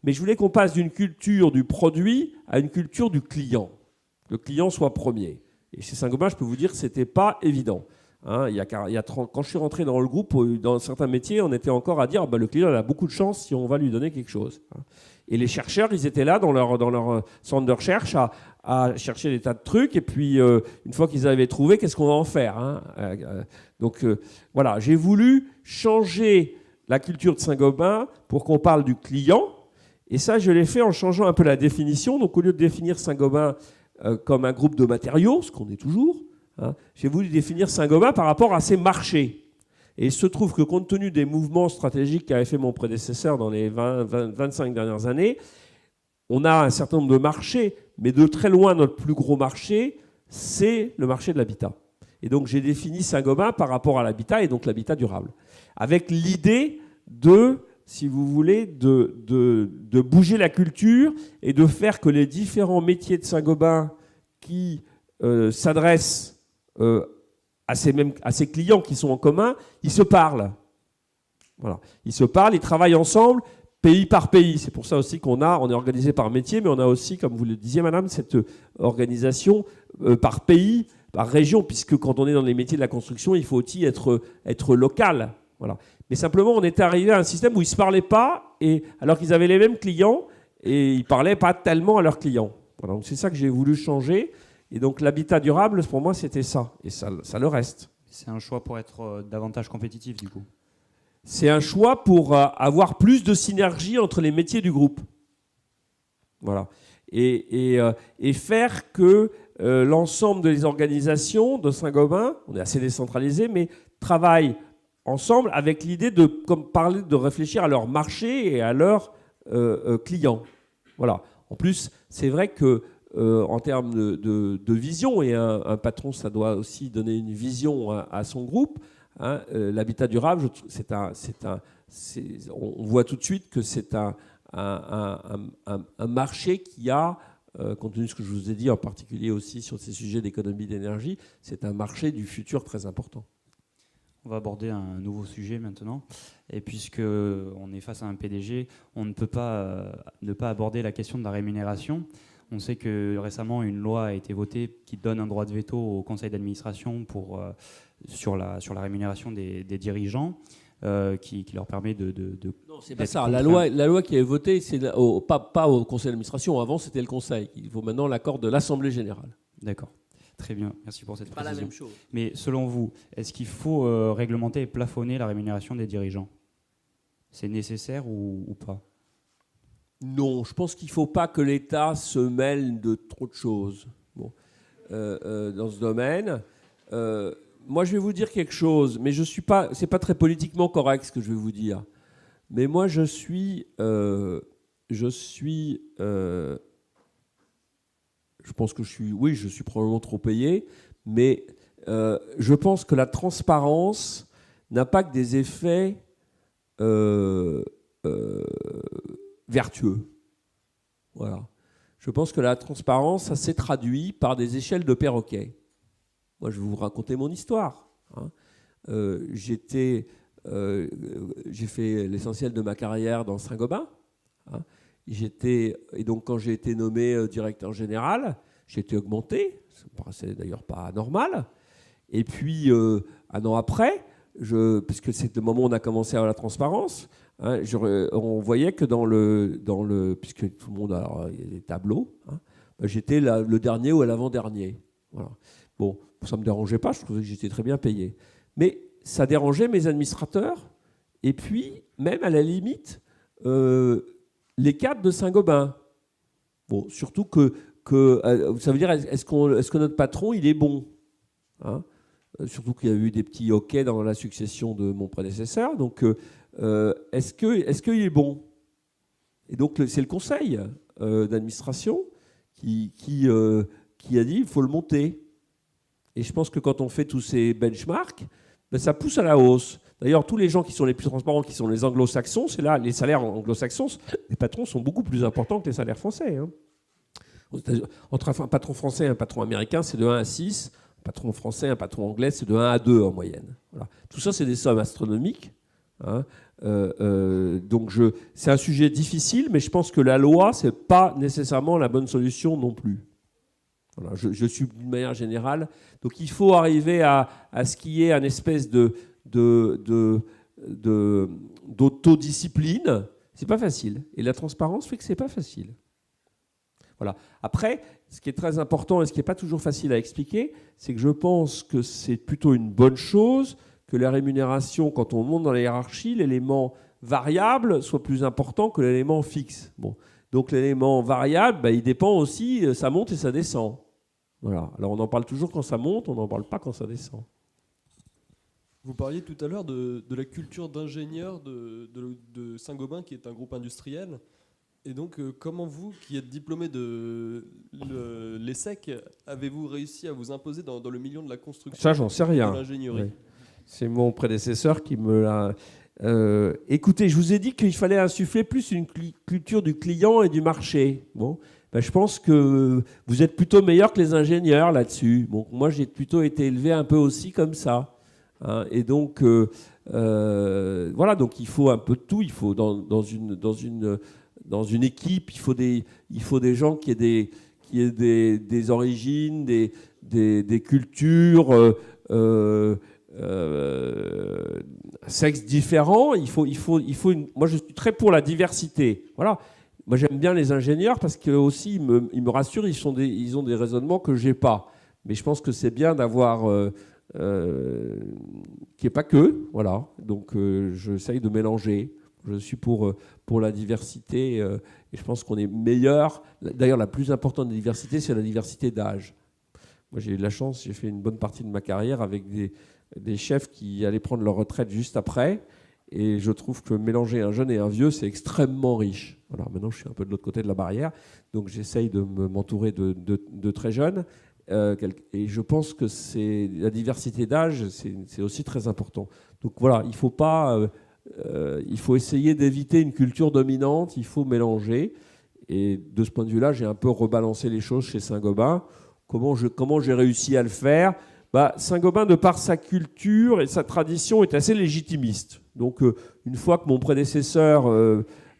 Mais je voulais qu'on passe d'une culture du produit à une culture du client. Le client soit premier. Et chez Saint-Gobain, je peux vous dire que ce n'était pas évident. Quand je suis rentré dans le groupe, dans certains métiers, on était encore à dire le client a beaucoup de chance si on va lui donner quelque chose. Et les chercheurs, ils étaient là dans leur centre de recherche à chercher des tas de trucs. Et puis, une fois qu'ils avaient trouvé, qu'est-ce qu'on va en faire Donc, voilà, j'ai voulu changer la culture de Saint-Gobain pour qu'on parle du client. Et ça, je l'ai fait en changeant un peu la définition. Donc, au lieu de définir Saint-Gobain comme un groupe de matériaux, ce qu'on est toujours, j'ai voulu définir Saint-Gobain par rapport à ses marchés. Et il se trouve que compte tenu des mouvements stratégiques qu'avait fait mon prédécesseur dans les 25 dernières années, on a un certain nombre de marchés, mais de très loin, notre plus gros marché, c'est le marché de l'habitat. Et donc j'ai défini Saint-Gobain par rapport à l'habitat, et donc l'habitat durable, avec l'idée de, si vous voulez, de bouger la culture et de faire que les différents métiers de Saint-Gobain qui s'adressent à ces clients qui sont en commun, ils se parlent. Voilà. Ils se parlent, ils travaillent ensemble, pays par pays. C'est pour ça aussi on est organisé par métier, mais on a aussi, comme vous le disiez, madame, cette organisation par pays, par région, puisque quand on est dans les métiers de la construction, il faut aussi être local. Voilà. Mais simplement, on était arrivé à un système où ils ne se parlaient pas, alors qu'ils avaient les mêmes clients, et ils ne parlaient pas tellement à leurs clients. Voilà. Donc c'est ça que j'ai voulu changer. Et donc l'habitat durable, pour moi, c'était ça. Et ça le reste. C'est un choix pour être davantage compétitif, du coup. C'est un choix pour avoir plus de synergie entre les métiers du groupe. Voilà. Et faire que l'ensemble des organisations de Saint-Gobain, on est assez décentralisé, mais travaillent ensemble avec l'idée de réfléchir à leur marché et à leurs clients. Voilà. En plus, c'est vrai que en termes de vision, et un patron, ça doit aussi donner une vision à son groupe. Hein, l'habitat durable, on voit tout de suite que c'est un marché qui a, compte tenu de ce que je vous ai dit, en particulier aussi sur ces sujets d'économie d'énergie, c'est un marché du futur très important. On va aborder un nouveau sujet maintenant. Et puisqu'on est face à un PDG, on ne peut pas ne pas aborder la question de la rémunération. On sait que récemment, une loi a été votée qui donne un droit de veto au conseil d'administration sur la rémunération des dirigeants, qui leur permet de non, c'est pas ça. La loi qui est votée, c'est pas au conseil d'administration. Avant, c'était le conseil. Il faut maintenant l'accord de l'Assemblée générale. D'accord. Très bien. Merci pour cette précision. Pas la même chose. Mais selon vous, est-ce qu'il faut réglementer et plafonner la rémunération des dirigeants ? C'est nécessaire ou pas ? Non, je pense qu'il ne faut pas que l'État se mêle de trop de choses dans ce domaine. Moi, je vais vous dire quelque chose, mais c'est pas très politiquement correct ce que je vais vous dire. Mais moi, je pense que je suis probablement trop payé, mais je pense que la transparence n'a pas que des effets vertueux. Voilà. Je pense que la transparence, ça s'est traduit par des échelles de perroquet. Moi, je vais vous raconter mon histoire. Hein. J'ai fait l'essentiel de ma carrière dans Saint-Gobain. Hein. Et donc, quand j'ai été nommé directeur général, j'ai été augmenté. Ça me paraissait d'ailleurs pas normal. Et puis, un an après, puisque c'est le moment où on a commencé à avoir la transparence, hein, on voyait que puisque tout le monde a des tableaux, hein, j'étais le dernier ou à l'avant-dernier. Voilà. Bon, ça ne me dérangeait pas, je trouvais que j'étais très bien payé. Mais ça dérangeait mes administrateurs, et puis, même à la limite, les cadres de Saint-Gobain. Bon, surtout que ça veut dire, est-ce que notre patron, il est bon, hein? Surtout qu'il y a eu des petits hoquets dans la succession de mon prédécesseur. Donc, est-ce qu'il est bon? Et donc, c'est le conseil d'administration qui a dit il faut le monter. Et je pense que quand on fait tous ces benchmarks, ça pousse à la hausse. D'ailleurs, tous les gens qui sont les plus transparents, qui sont les anglo-saxons, c'est là, les salaires anglo-saxons, les patrons sont beaucoup plus importants que les salaires français. Hein. Entre un patron français et un patron américain, c'est de 1 à 6. Un patron français, un patron anglais, c'est de 1 à 2 en moyenne. Voilà. Tout ça, c'est des sommes astronomiques. Hein. Donc, c'est un sujet difficile, mais je pense que la loi, ce n'est pas nécessairement la bonne solution non plus. Voilà. Je suis d'une manière générale. Donc, il faut arriver à ce qu'il y ait une espèce d'autodiscipline. C'est pas facile. Et la transparence fait que c'est pas facile. Voilà. Après, ce qui est très important et ce qui n'est pas toujours facile à expliquer, c'est que je pense que c'est plutôt une bonne chose que la rémunération, quand on monte dans la hiérarchie, l'élément variable soit plus important que l'élément fixe. Bon. Donc l'élément variable, il dépend aussi, ça monte et ça descend. Voilà. Alors on en parle toujours quand ça monte, on n'en parle pas quand ça descend. Vous parliez tout à l'heure de la culture d'ingénieurs de Saint-Gobain, qui est un groupe industriel. Et donc, comment vous, qui êtes diplômé de l'ESSEC, avez-vous réussi à vous imposer dans le milieu de la construction? Ça, j'en sais rien. De l'ingénierie. Oui. C'est mon prédécesseur qui me l'a... écoutez, je vous ai dit qu'il fallait insuffler plus une culture du client et du marché. Bon, ben, je pense que vous êtes plutôt meilleur que les ingénieurs là-dessus. Bon, moi, j'ai plutôt été élevé un peu aussi comme ça. Hein, et donc, voilà, donc il faut un peu de tout. Il faut dans une équipe, il faut des gens qui aient des origines, des cultures, sexes différents. Moi, je suis très pour la diversité. Voilà. Moi, j'aime bien les ingénieurs parce que aussi ils me rassurent. Ils ont des raisonnements que j'ai pas. Mais je pense que c'est bien d'avoir qu'il n'y ait pas que. Voilà. Donc, j'essaye de mélanger. Je suis pour la diversité et je pense qu'on est meilleur. D'ailleurs, la plus importante des diversités, c'est la diversité d'âge. Moi, j'ai eu de la chance, j'ai fait une bonne partie de ma carrière avec des chefs qui allaient prendre leur retraite juste après. Et je trouve que mélanger un jeune et un vieux, c'est extrêmement riche. Voilà, maintenant, je suis un peu de l'autre côté de la barrière. Donc, j'essaye de m'entourer de très jeunes. Et je pense que la diversité d'âge, c'est aussi très important. Donc, voilà, il faut pas... il faut essayer d'éviter une culture dominante, il faut mélanger. Et de ce point de vue-là, j'ai un peu rebalancé les choses chez Saint-Gobain. Comment j'ai réussi à le faire? Saint-Gobain, de par sa culture et sa tradition, est assez légitimiste. Donc, une fois que mon prédécesseur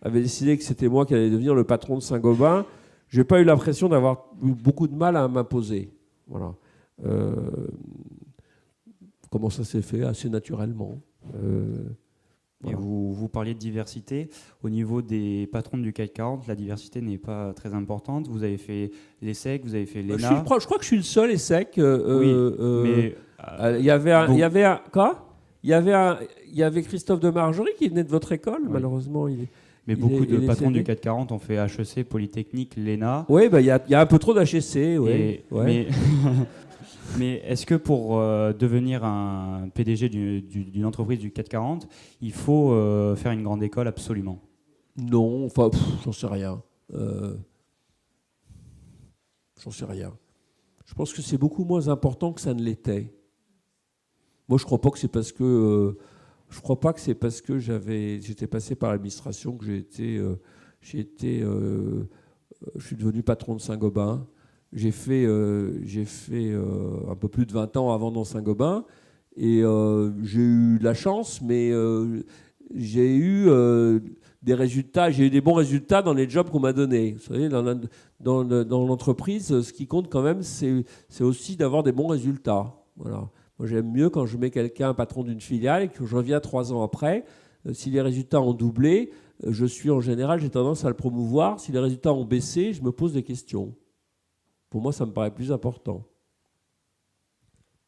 avait décidé que c'était moi qui allais devenir le patron de Saint-Gobain, je n'ai pas eu l'impression d'avoir eu beaucoup de mal à m'imposer. Voilà. Comment ça s'est fait? Assez naturellement. Et vous parliez de diversité. Au niveau des patrons du CAC 40, la diversité n'est pas très importante. Vous avez fait l'ESSEC, vous avez fait l'ENA. Je crois que je suis le seul ESSEC. Mais il y avait Christophe de Margerie qui venait de votre école, oui. Malheureusement. Beaucoup de patrons du CAC 40 ont fait HEC, Polytechnique, l'ENA. Oui, il y a un peu trop d'HEC. Oui. Ouais. Mais est-ce que pour devenir un PDG d'une entreprise du CAC 40, il faut faire une grande école absolument? Non, enfin, j'en sais rien. J'en sais rien. Je pense que c'est beaucoup moins important que ça ne l'était. Moi, je crois pas que c'est parce que j'étais passé par l'administration que je suis devenu patron de Saint-Gobain. J'ai fait un peu plus de 20 ans avant dans Saint-Gobain et j'ai eu de la chance, mais j'ai eu des résultats, j'ai eu des bons résultats dans les jobs qu'on m'a donnés. Vous savez, dans l'entreprise, ce qui compte quand même, c'est aussi d'avoir des bons résultats. Voilà. Moi, j'aime mieux quand je mets quelqu'un patron d'une filiale et que je reviens 3 ans après. Si les résultats ont doublé, en général, j'ai tendance à le promouvoir. Si les résultats ont baissé, je me pose des questions. Pour moi, ça me paraît plus important.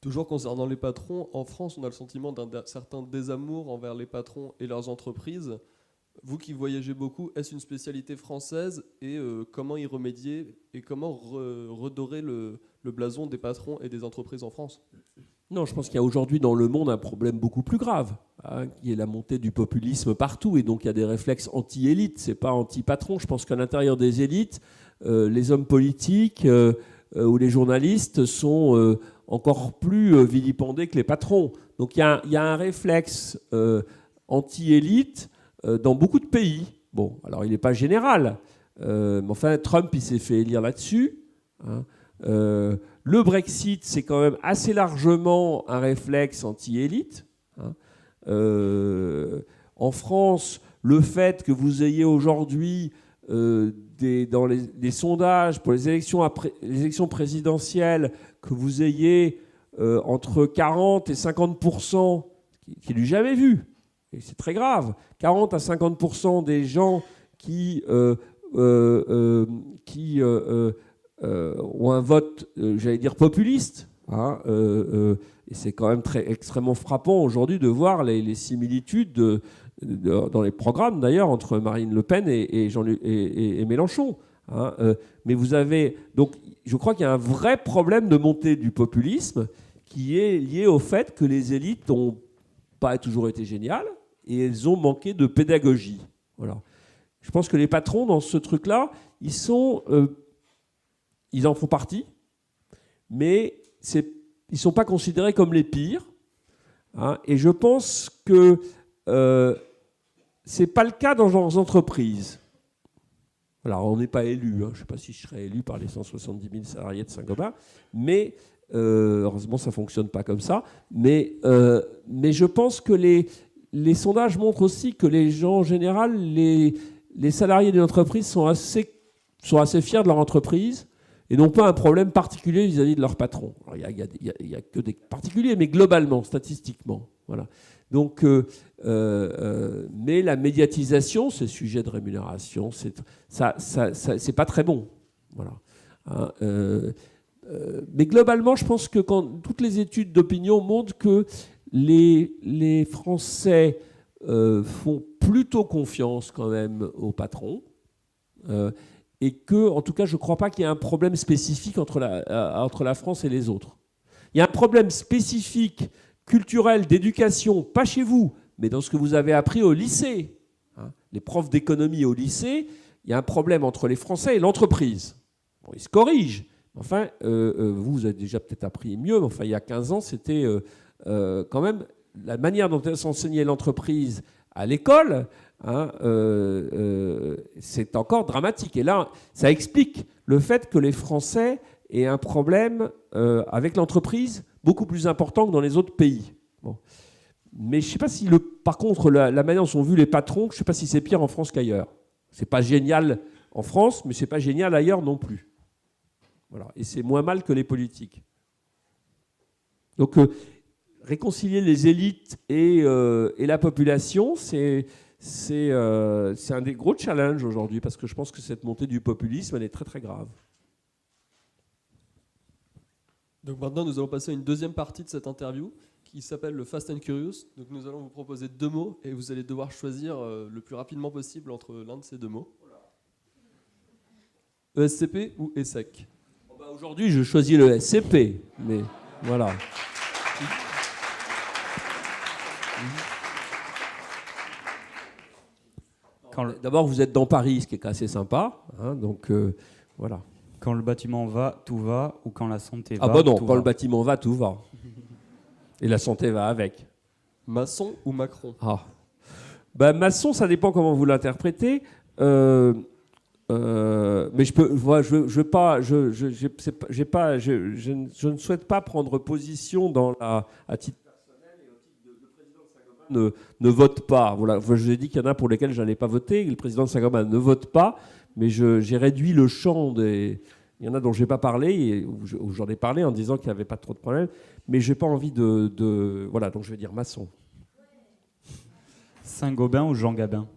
Toujours concernant les patrons, en France, on a le sentiment d'un certain désamour envers les patrons et leurs entreprises. Vous qui voyagez beaucoup, est-ce une spécialité française et comment y remédier et comment redorer le blason des patrons et des entreprises en France? Non, je pense qu'il y a aujourd'hui dans le monde un problème beaucoup plus grave, qui est la montée du populisme partout. Et donc il y a des réflexes anti-élites, c'est pas anti-patron. Je pense qu'à l'intérieur des élites, les hommes politiques ou les journalistes sont encore plus vilipendés que les patrons. Donc il y a un réflexe anti-élite dans beaucoup de pays. Bon, alors il n'est pas général, mais enfin Trump il s'est fait élire là-dessus. Hein. Le Brexit, c'est quand même assez largement un réflexe anti-élite. Hein. En France, le fait que vous ayez aujourd'hui dans les sondages pour les élections présidentielles, que vous ayez entre 40 et 50%, qui n'est jamais vu, et c'est très grave, 40 à 50% des gens qui ont un vote, j'allais dire, populiste. Hein, et c'est quand même extrêmement frappant aujourd'hui de voir les similitudes dans les programmes, d'ailleurs, entre Marine Le Pen et Mélenchon. Hein, mais vous avez... Donc, je crois qu'il y a un vrai problème de montée du populisme qui est lié au fait que les élites ont pas toujours été géniales et elles ont manqué de pédagogie. Voilà. Je pense que les patrons, dans ce truc-là, ils en font partie, mais ils ne sont pas considérés comme les pires. Hein, et je pense que ce n'est pas le cas dans leurs entreprises. Alors, on n'est pas élu. Hein, je ne sais pas si je serais élu par les 170 000 salariés de Saint-Gobain, mais heureusement, ça ne fonctionne pas comme ça. Mais je pense que les sondages montrent aussi que les gens, en général, les salariés d'une entreprise sont assez fiers de leur entreprise et n'ont pas un problème particulier vis-à-vis de leur patron. Alors, il y a que des particuliers, mais globalement, statistiquement. Voilà. Donc, mais la médiatisation, ces sujets de rémunération, c'est pas très bon. Voilà. Hein, mais globalement, je pense que toutes les études d'opinion montrent que les Français font plutôt confiance quand même aux patrons. Et que, en tout cas, je ne crois pas qu'il y ait un problème spécifique entre la France et les autres. Il y a un problème spécifique, culturel, d'éducation, pas chez vous, mais dans ce que vous avez appris au lycée. Hein, les profs d'économie au lycée, il y a un problème entre les Français et l'entreprise. Bon, ils se corrigent. Enfin, vous avez déjà peut-être appris mieux, mais enfin, il y a 15 ans, c'était quand même la manière dont s'enseignait l'entreprise à l'école. Hein, c'est encore dramatique. Et là, ça explique le fait que les Français aient un problème avec l'entreprise beaucoup plus important que dans les autres pays. Bon. Mais je ne sais pas si, par contre, la manière dont sont vus les patrons, je ne sais pas si c'est pire en France qu'ailleurs. Ce n'est pas génial en France, mais ce n'est pas génial ailleurs non plus. Voilà. Et c'est moins mal que les politiques. Donc, réconcilier les élites et la population, c'est un des gros challenges aujourd'hui, parce que je pense que cette montée du populisme, elle est très très grave. Donc maintenant, nous allons passer à une deuxième partie de cette interview qui s'appelle le Fast and Curious. Donc nous allons vous proposer 2 mots et vous allez devoir choisir le plus rapidement possible entre l'un de ces 2 mots. ESCP ou ESSEC? Aujourd'hui, je choisis le SCP, mais voilà. D'abord, vous êtes dans Paris, ce qui est assez sympa. Hein, donc, voilà. Quand le bâtiment va, tout va, ou quand la santé va, ah bah non, tout quand va. le bâtiment va, tout va. Et la santé va avec. Masson ou Macron? Ben, Masson, ça dépend comment vous l'interprétez. Mais je ne souhaite pas prendre position à titre personnel et au titre de le président de Saint-Gobain ne vote pas. Voilà, je vous ai dit qu'il y en a pour lesquels je n'allais pas voter. Le président de Saint-Gobain ne vote pas, mais j'ai réduit le champ des. Il y en a dont je n'ai pas parlé, où j'en ai parlé en disant qu'il n'y avait pas trop de problèmes, mais je n'ai pas envie de. Voilà, donc je vais dire Masson. Saint-Gobain ou Jean Gabin?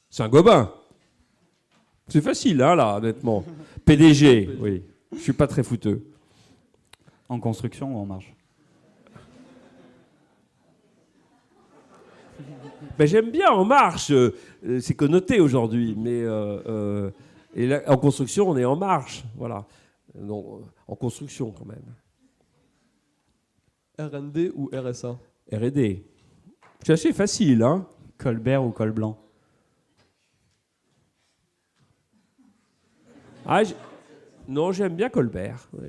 Saint-Gobain. C'est facile, hein, là, honnêtement. PDG, oui. Je ne suis pas très fouteux. En construction ou en marge? Ben, j'aime bien En Marche. C'est connoté aujourd'hui, mais et là, en construction, on est En Marche. Voilà. Non, en construction, quand même. R&D ou RSA? R&D. C'est assez facile, hein. Colbert ou col blanc? Non, j'aime bien Colbert. Oui.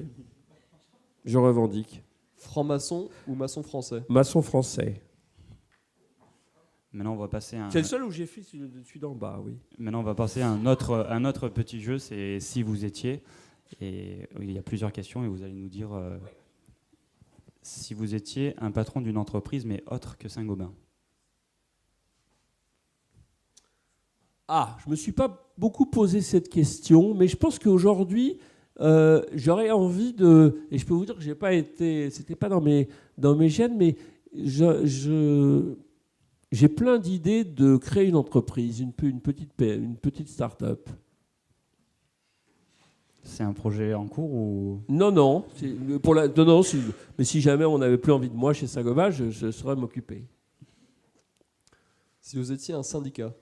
Je revendique. Franc-maçon ou maçon français? Maçon français. Maintenant, on va passer à C'est le seul où j'ai fait celui d'en bas, oui. Maintenant, on va passer à un autre petit jeu, c'est si vous étiez. Et il y a plusieurs questions et vous allez nous dire si vous étiez un patron d'une entreprise, mais autre que Saint-Gobain. Je ne me suis pas beaucoup posé cette question, mais je pense qu'aujourd'hui, j'aurais envie de... Et je peux vous dire que j'ai pas été... C'était pas dans mes gènes, mais j'ai plein d'idées de créer une entreprise, une petite start-up. C'est un projet en cours ou... Non. Mais si jamais on n'avait plus envie de moi chez Saint-Gobain, je saurais m'occuper. Si vous étiez un syndicat?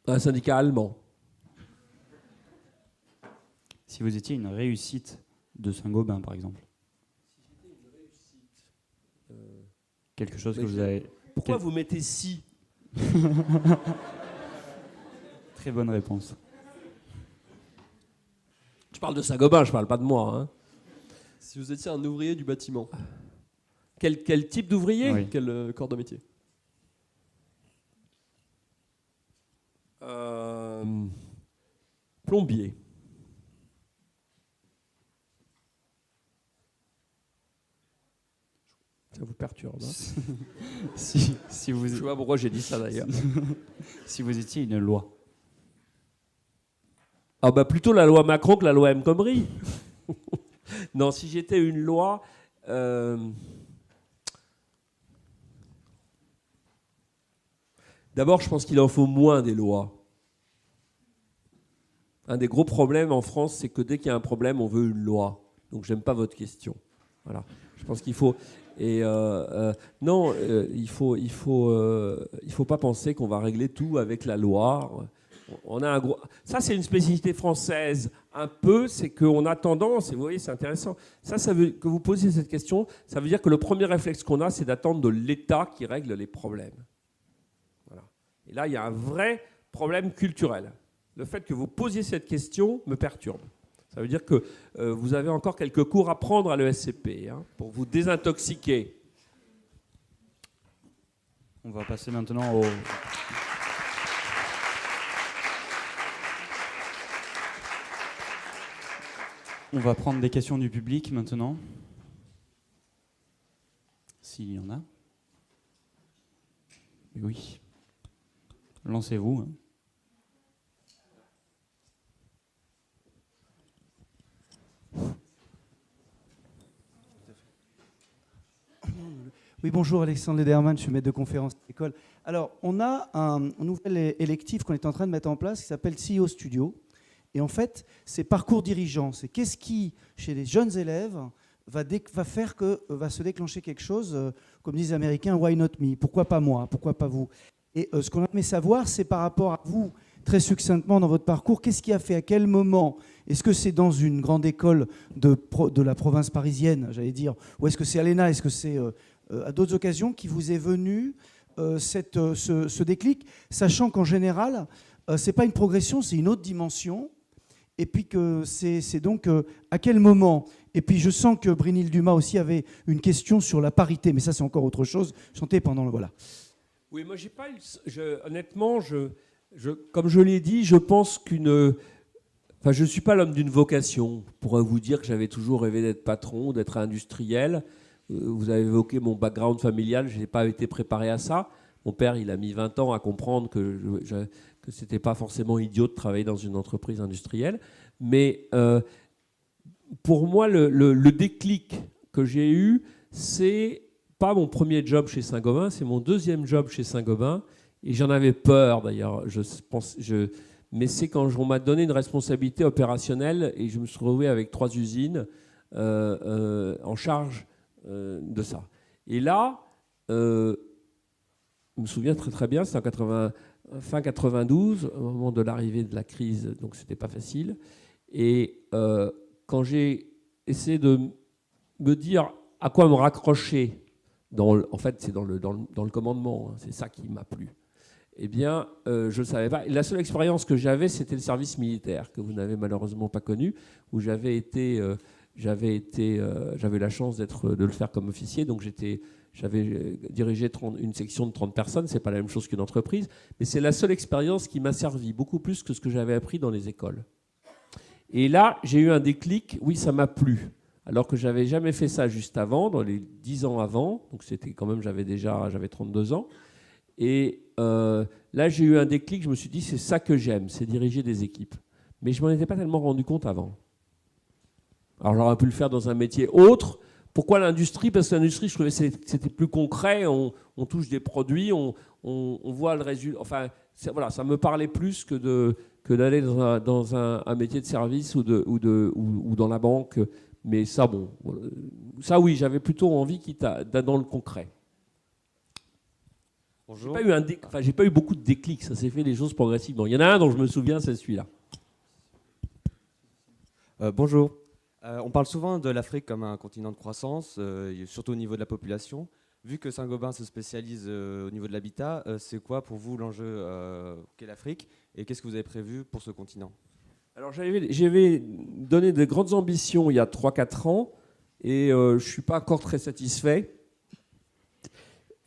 Un syndicat allemand. Si vous étiez une réussite de Saint-Gobain, par exemple. quelque chose que Mais vous avez... Pourquoi vous mettez si? Très bonne réponse. Je parle de Saint-Gobain, je parle pas de moi. Hein. Si vous étiez un ouvrier du bâtiment, Quel type d'ouvrier? Oui. quel corps de métier? Plombier. Ça vous perturbe. Hein. Si vous... Je sais pas pourquoi j'ai dit ça d'ailleurs. Si vous étiez une loi. Ah bah plutôt la loi Macron que la loi El Khomri. Non, si j'étais une loi... D'abord, je pense qu'il en faut moins des lois. Un des gros problèmes en France, c'est que dès qu'il y a un problème, on veut une loi. Donc, j'aime pas votre question. Voilà. Je pense qu'il faut... Et non, il faut pas penser qu'on va régler tout avec la loi. On a un gros... Ça, c'est une spécificité française. Un peu, c'est qu'on a tendance, et vous voyez, c'est intéressant. Ça veut que vous posiez cette question, ça veut dire que le premier réflexe qu'on a, c'est d'attendre de l'État qui règle les problèmes. Voilà. Et là, il y a un vrai problème culturel. Le fait que vous posiez cette question me perturbe. Ça veut dire que vous avez encore quelques cours à prendre à l'ESCP pour vous désintoxiquer. On va passer maintenant au... On va prendre des questions du public maintenant. S'il y en a. Oui. Lancez-vous. Hein. Oui, bonjour, Alexandre Lederman, je suis maître de conférence à l'école. Alors, on a un nouvel électif qu'on est en train de mettre en place qui s'appelle CEO Studio. Et en fait, c'est parcours dirigeant. C'est qu'est-ce qui, chez les jeunes élèves, va faire que va se déclencher quelque chose, comme disent les Américains, why not me? Pourquoi pas moi? Pourquoi pas vous? Et ce qu'on aimerait savoir, c'est par rapport à vous, très succinctement dans votre parcours, qu'est-ce qui a fait, à quel moment? Est-ce que c'est dans une grande école de la province parisienne, j'allais dire, ou est-ce que c'est à l'ENA? Est-ce que c'est à d'autres occasions qui vous est venu ce déclic, sachant qu'en général, c'est pas une progression, c'est une autre dimension. Et puis que c'est donc à quel moment? Et puis je sens que Brynhilde Dumas aussi avait une question sur la parité, mais ça c'est encore autre chose. Chantez pendant le... Voilà. Oui, moi j'ai pas eu... honnêtement, comme je l'ai dit, je pense qu'une... Enfin, je ne suis pas l'homme d'une vocation. Je pourrais vous dire que j'avais toujours rêvé d'être patron, d'être industriel. Vous avez évoqué mon background familial, je n'ai pas été préparé à ça. Mon père, il a mis 20 ans à comprendre que ce n'était pas forcément idiot de travailler dans une entreprise industrielle. Mais pour moi, le déclic que j'ai eu, c'est pas mon premier job chez Saint-Gobain, c'est mon deuxième job chez Saint-Gobain. Et j'en avais peur, d'ailleurs. Mais c'est quand on m'a donné une responsabilité opérationnelle et je me suis retrouvé avec 3 usines en charge de ça. Et là, je me souviens très très bien, c'était fin 92, au moment de l'arrivée de la crise, donc c'était pas facile. Et quand j'ai essayé de me dire à quoi me raccrocher, en fait c'est dans le commandement, c'est ça qui m'a plu. Eh bien, je ne savais pas. Et la seule expérience que j'avais, c'était le service militaire, que vous n'avez malheureusement pas connu, où j'avais la chance de le faire comme officier, donc j'avais dirigé une section de 30 personnes, c'est pas la même chose qu'une entreprise, mais c'est la seule expérience qui m'a servi, beaucoup plus que ce que j'avais appris dans les écoles. Et là, j'ai eu un déclic, oui, ça m'a plu, alors que j'avais jamais fait ça juste avant, dans les 10 ans avant, donc c'était quand même, j'avais 32 ans, et là, j'ai eu un déclic, je me suis dit, c'est ça que j'aime, c'est diriger des équipes. Mais je m'en étais pas tellement rendu compte avant. Alors j'aurais pu le faire dans un métier autre. Pourquoi l'industrie? Parce que l'industrie, je trouvais que c'était plus concret, on touche des produits, on voit le résultat. Enfin, voilà, ça me parlait plus que d'aller dans un métier de service ou dans la banque. Mais ça, bon, ça oui, j'avais plutôt envie d'être dans le concret. Bonjour. J'ai pas eu beaucoup de déclics, ça s'est fait des choses progressivement. Il y en a un dont je me souviens, c'est celui-là. Bonjour. On parle souvent de l'Afrique comme un continent de croissance, surtout au niveau de la population. vu que Saint-Gobain se spécialise au niveau de l'habitat, c'est quoi pour vous l'enjeu qu'est l'Afrique et qu'est-ce que vous avez prévu pour ce continent? Alors j'avais donné de grandes ambitions il y a 3-4 ans et je ne suis pas encore très satisfait.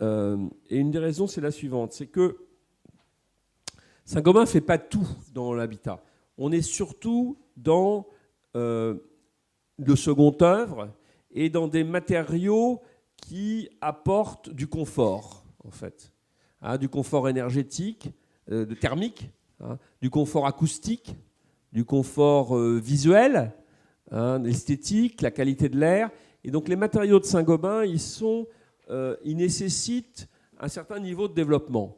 Et une des raisons, c'est la suivante, c'est que Saint-Gobain ne fait pas tout dans l'habitat. On est surtout dans le second œuvre et dans des matériaux qui apportent du confort, en fait. Hein, du confort énergétique, thermique, hein, du confort acoustique, du confort visuel, hein, esthétique, la qualité de l'air. Et donc les matériaux de Saint-Gobain, ils nécessitent un certain niveau de développement.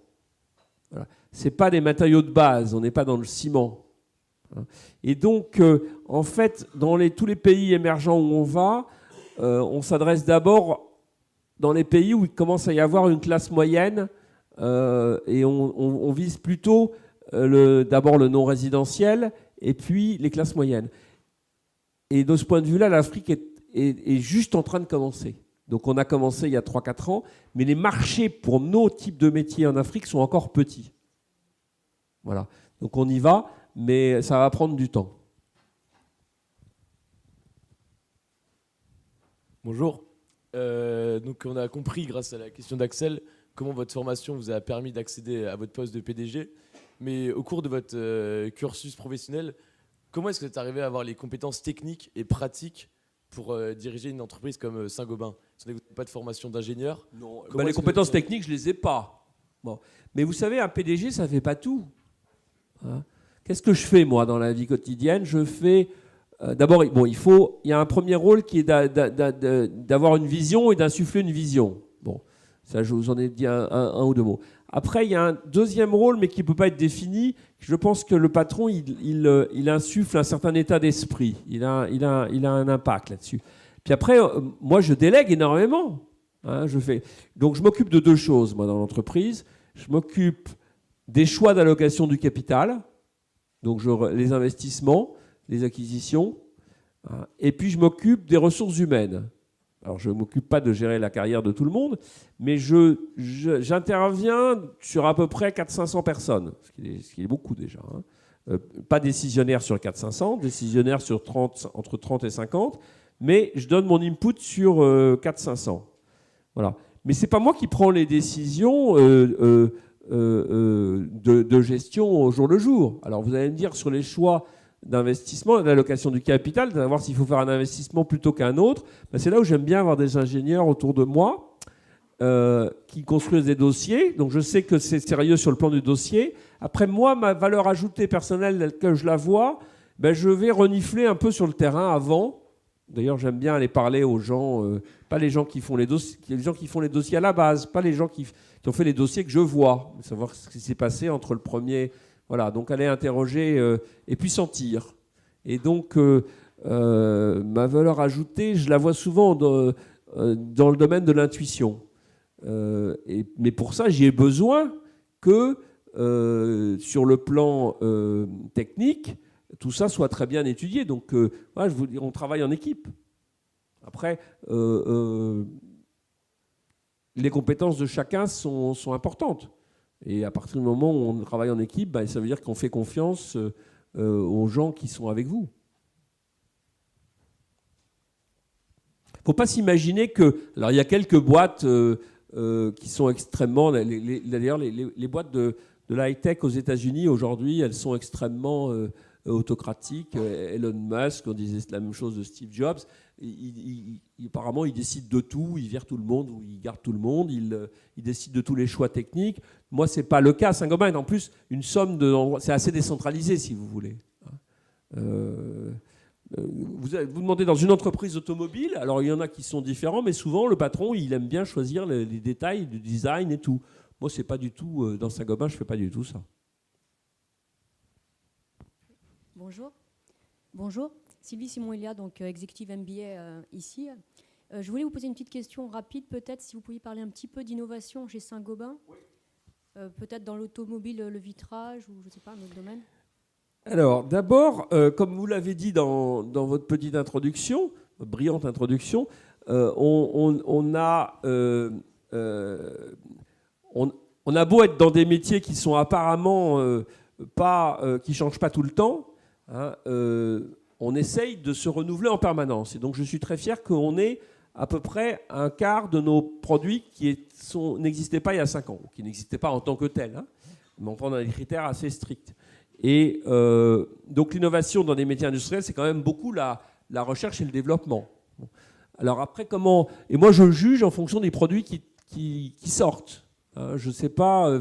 Voilà. Ce n'est pas des matériaux de base, on n'est pas dans le ciment. Hein. Et donc, en fait, dans tous les pays émergents où on va, on s'adresse d'abord dans les pays où il commence à y avoir une classe moyenne et on vise plutôt d'abord le non résidentiel et puis les classes moyennes. Et de ce point de vue-là, l'Afrique est juste en train de commencer. Donc on a commencé il y a 3-4 ans, mais les marchés pour nos types de métiers en Afrique sont encore petits. Voilà. Donc on y va, mais ça va prendre du temps. Bonjour. Donc on a compris grâce à la question d'Axel comment votre formation vous a permis d'accéder à votre poste de PDG. Mais au cours de votre cursus professionnel, comment est-ce que vous êtes arrivé à avoir les compétences techniques et pratiques pour diriger une entreprise comme Saint-Gobain? Vous n'avez pas de formation d'ingénieur? Non. Les compétences techniques, je ne les ai pas. Bon. Mais vous savez, un PDG, ça ne fait pas tout. Hein? Qu'est-ce que je fais, moi, dans la vie quotidienne? Je fais... D'abord, bon, il y a un premier rôle qui est d'avoir une vision et d'insuffler une vision. Bon, ça, je vous en ai dit un ou deux mots. Après, il y a un deuxième rôle, mais qui ne peut pas être défini. Je pense que le patron, il insuffle un certain état d'esprit. Il a un impact là-dessus. Puis après, moi, je délègue énormément. Hein, donc, je m'occupe de deux choses, moi, dans l'entreprise. Je m'occupe des choix d'allocation du capital, donc les investissements, les acquisitions, hein, et puis je m'occupe des ressources humaines. Alors, je ne m'occupe pas de gérer la carrière de tout le monde, mais j'interviens sur à peu près 400-500 personnes, ce qui est beaucoup déjà. Hein. Pas décisionnaire sur 400-500, décisionnaire sur entre 30 et 50, mais je donne mon input sur 400-500. Voilà. Mais ce n'est pas moi qui prends les décisions de gestion au jour le jour. Alors, vous allez me dire sur les choix d'investissement, d'allocation du capital, de savoir s'il faut faire un investissement plutôt qu'un autre. Ben c'est là où j'aime bien avoir des ingénieurs autour de moi qui construisent des dossiers. Donc je sais que c'est sérieux sur le plan du dossier. Après, moi, ma valeur ajoutée personnelle, telle que je la vois, ben, je vais renifler un peu sur le terrain avant. D'ailleurs, j'aime bien aller parler aux gens, pas les gens qui font les dossiers, les gens qui font les dossiers à la base, pas les gens qui ont fait les dossiers que je vois, savoir ce qui s'est passé entre le premier... Voilà, donc aller interroger et puis sentir. Et donc, ma valeur ajoutée, je la vois souvent dans le domaine de l'intuition. Mais pour ça, j'ai besoin que, sur le plan technique, tout ça soit très bien étudié. Donc, voilà, je vous dis, on travaille en équipe. Après, les compétences de chacun sont importantes. Et à partir du moment où on travaille en équipe, bah, ça veut dire qu'on fait confiance aux gens qui sont avec vous. Il ne faut pas s'imaginer que... Alors, il y a quelques boîtes qui sont extrêmement... D'ailleurs, les boîtes de la high-tech aux États-Unis, aujourd'hui, elles sont extrêmement autocratiques. Elon Musk, on disait la même chose de Steve Jobs. Apparemment, il décide de tout, il vire tout le monde ou il garde tout le monde, il décide de tous les choix techniques. Moi, ce n'est pas le cas. Saint-Gobain est en plus une somme de... C'est assez décentralisé, si vous voulez. Vous demandez dans une entreprise automobile, alors il y en a qui sont différents, mais souvent, le patron, il aime bien choisir les détails du design et tout. Moi, c'est pas du tout... Dans Saint-Gobain, je ne fais pas du tout ça. Bonjour. Bonjour. Sylvie Simon-Elia, donc Executive MBA ici. Je voulais vous poser une petite question rapide, peut-être, si vous pouviez parler un petit peu d'innovation chez Saint-Gobain. Oui. Peut-être dans l'automobile, le vitrage, ou je ne sais pas, un autre domaine. Alors, d'abord, comme vous l'avez dit dans votre petite introduction, votre brillante introduction, on a on a beau être dans des métiers qui sont apparemment qui changent pas tout le temps, hein, on essaye de se renouveler en permanence. Et donc je suis très fier qu'on ait à peu près un quart de nos produits qui n'existaient pas il y a 5 ans, ou qui n'existaient pas en tant que tels, hein, mais on prend des critères assez stricts. Et donc l'innovation dans des métiers industriels, c'est quand même beaucoup la recherche et le développement. Alors après, comment... Et moi, je juge en fonction des produits qui sortent. Hein, je ne sais pas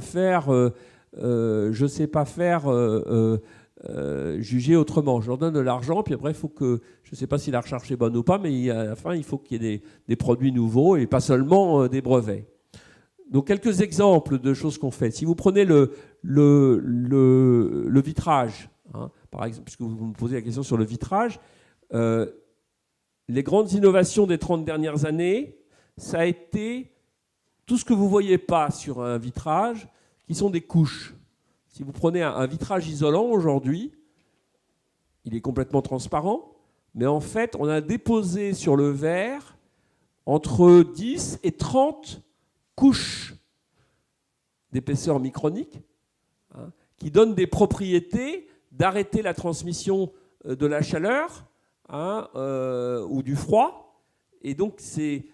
juger autrement. Je leur donne de l'argent, puis après, il faut que... Je ne sais pas si la recherche est bonne ou pas, mais à la fin, il faut qu'il y ait des produits nouveaux et pas seulement des brevets. Donc, quelques exemples de choses qu'on fait. Si vous prenez le vitrage, hein, par exemple, puisque vous me posez la question sur le vitrage, les grandes innovations des 30 dernières années, ça a été tout ce que vous ne voyez pas sur un vitrage, qui sont des couches. Si vous prenez un vitrage isolant aujourd'hui, il est complètement transparent, mais en fait, on a déposé sur le verre entre 10 et 30 couches d'épaisseur micronique, hein, qui donnent des propriétés d'arrêter la transmission de la chaleur, hein, ou du froid. Et donc, ces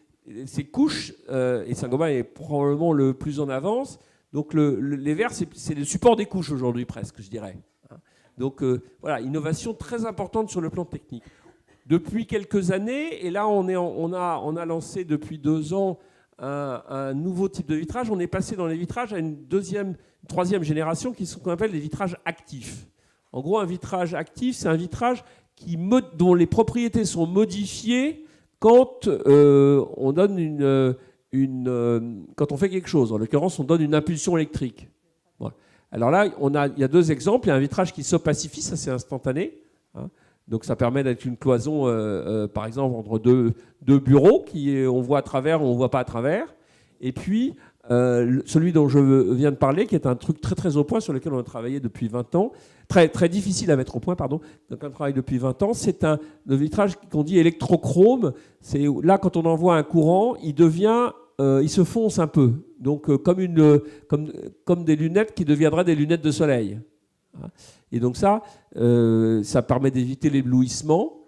couches, et Saint-Gobain est probablement le plus en avance, donc les verres, c'est le support des couches aujourd'hui presque, je dirais. Donc voilà, innovation très importante sur le plan technique. Depuis quelques années, et là on a lancé depuis 2 ans un nouveau type de vitrage. On est passé dans les vitrages à une troisième génération qui sont qu'on appelle les vitrages actifs. En gros, un vitrage actif, c'est un vitrage dont les propriétés sont modifiées quand on donne quand on fait quelque chose. En l'occurrence, on donne une impulsion électrique. Voilà. Alors là, il y a 2 exemples. Il y a un vitrage qui s'opacifie, ça c'est instantané. Hein. Donc ça permet d'être une cloison, par exemple, entre deux bureaux on voit à travers ou on ne voit pas à travers. Et puis, celui dont je viens de parler, qui est un truc très très au point, sur lequel on a travaillé depuis 20 ans, très, très difficile à mettre au point, pardon, donc on travaille depuis 20 ans, c'est le vitrage qu'on dit électrochrome. C'est là, quand on envoie un courant, il se fonce un peu, donc comme des lunettes qui deviendraient des lunettes de soleil. Et donc ça permet d'éviter l'éblouissement,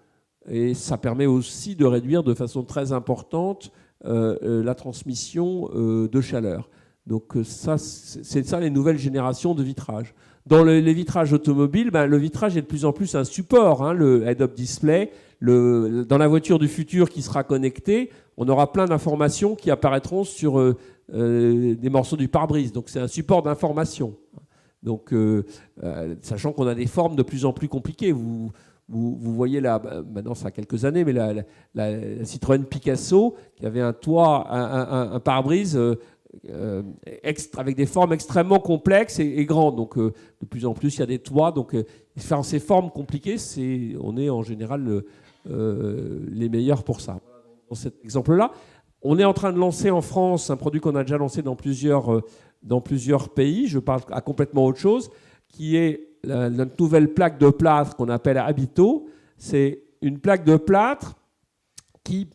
et ça permet aussi de réduire de façon très importante la transmission de chaleur. Donc c'est ça les nouvelles générations de vitrages. Dans les vitrages automobiles, le vitrage est de plus en plus un support, hein, le head-up display. Dans la voiture du futur qui sera connectée, on aura plein d'informations qui apparaîtront sur des morceaux du pare-brise. Donc c'est un support d'information. Donc, sachant qu'on a des formes de plus en plus compliquées. Vous voyez là, maintenant ça a quelques années, mais la Citroën Picasso, qui avait un toit, un pare-brise avec des formes extrêmement complexes et grandes. Donc, de plus en plus, il y a des toits. Donc, faire ces formes compliquées, on est en général les meilleurs pour ça. Dans cet exemple-là, on est en train de lancer en France un produit qu'on a déjà lancé dans plusieurs pays, je parle à complètement autre chose, qui est notre nouvelle plaque de plâtre qu'on appelle Habito. C'est une plaque de plâtre qui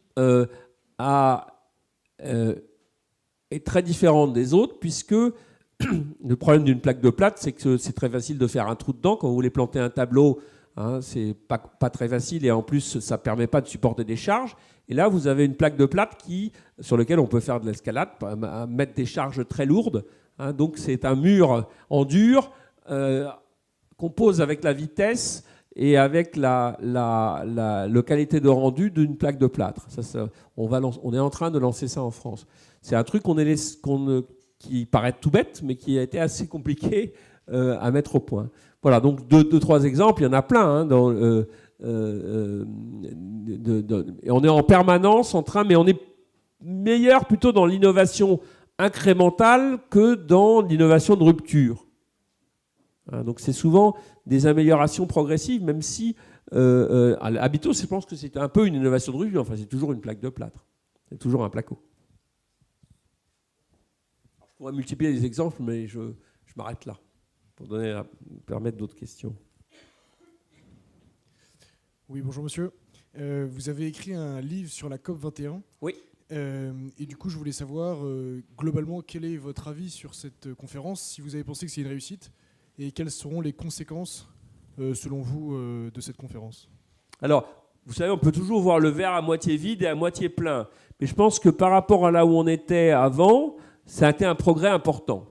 est très différente des autres, puisque le problème d'une plaque de plâtre, c'est que c'est très facile de faire un trou dedans. Quand vous voulez planter un tableau, hein, c'est pas très facile, et en plus, ça ne permet pas de supporter des charges. Et là, vous avez une plaque de plâtre sur laquelle on peut faire de l'escalade, mettre des charges très lourdes. Hein, donc c'est un mur en dur qu'on pose avec la vitesse et avec la qualité de rendu d'une plaque de plâtre. On est en train de lancer ça en France. C'est un truc qui paraît tout bête, mais qui a été assez compliqué à mettre au point. Voilà, donc 2-3 exemples, il y en a plein. Hein, et on est en permanence mais on est meilleur plutôt dans l'innovation incrémentale que dans l'innovation de rupture. Hein, donc c'est souvent des améliorations progressives, même si Habito, je pense que c'est un peu une innovation de rupture. Enfin, c'est toujours une plaque de plâtre, c'est toujours un placo. Alors, je pourrais multiplier les exemples, mais je m'arrête là pour permettre d'autres questions. Oui, bonjour monsieur. Vous avez écrit un livre sur la COP 21. Oui. Et du coup, je voulais savoir, globalement, quel est votre avis sur cette conférence, si vous avez pensé que c'est une réussite, et quelles seront les conséquences, selon vous, de cette conférence? Alors, vous savez, on peut toujours voir le verre à moitié vide et à moitié plein. Mais je pense que par rapport à là où on était avant, ça a été un progrès important.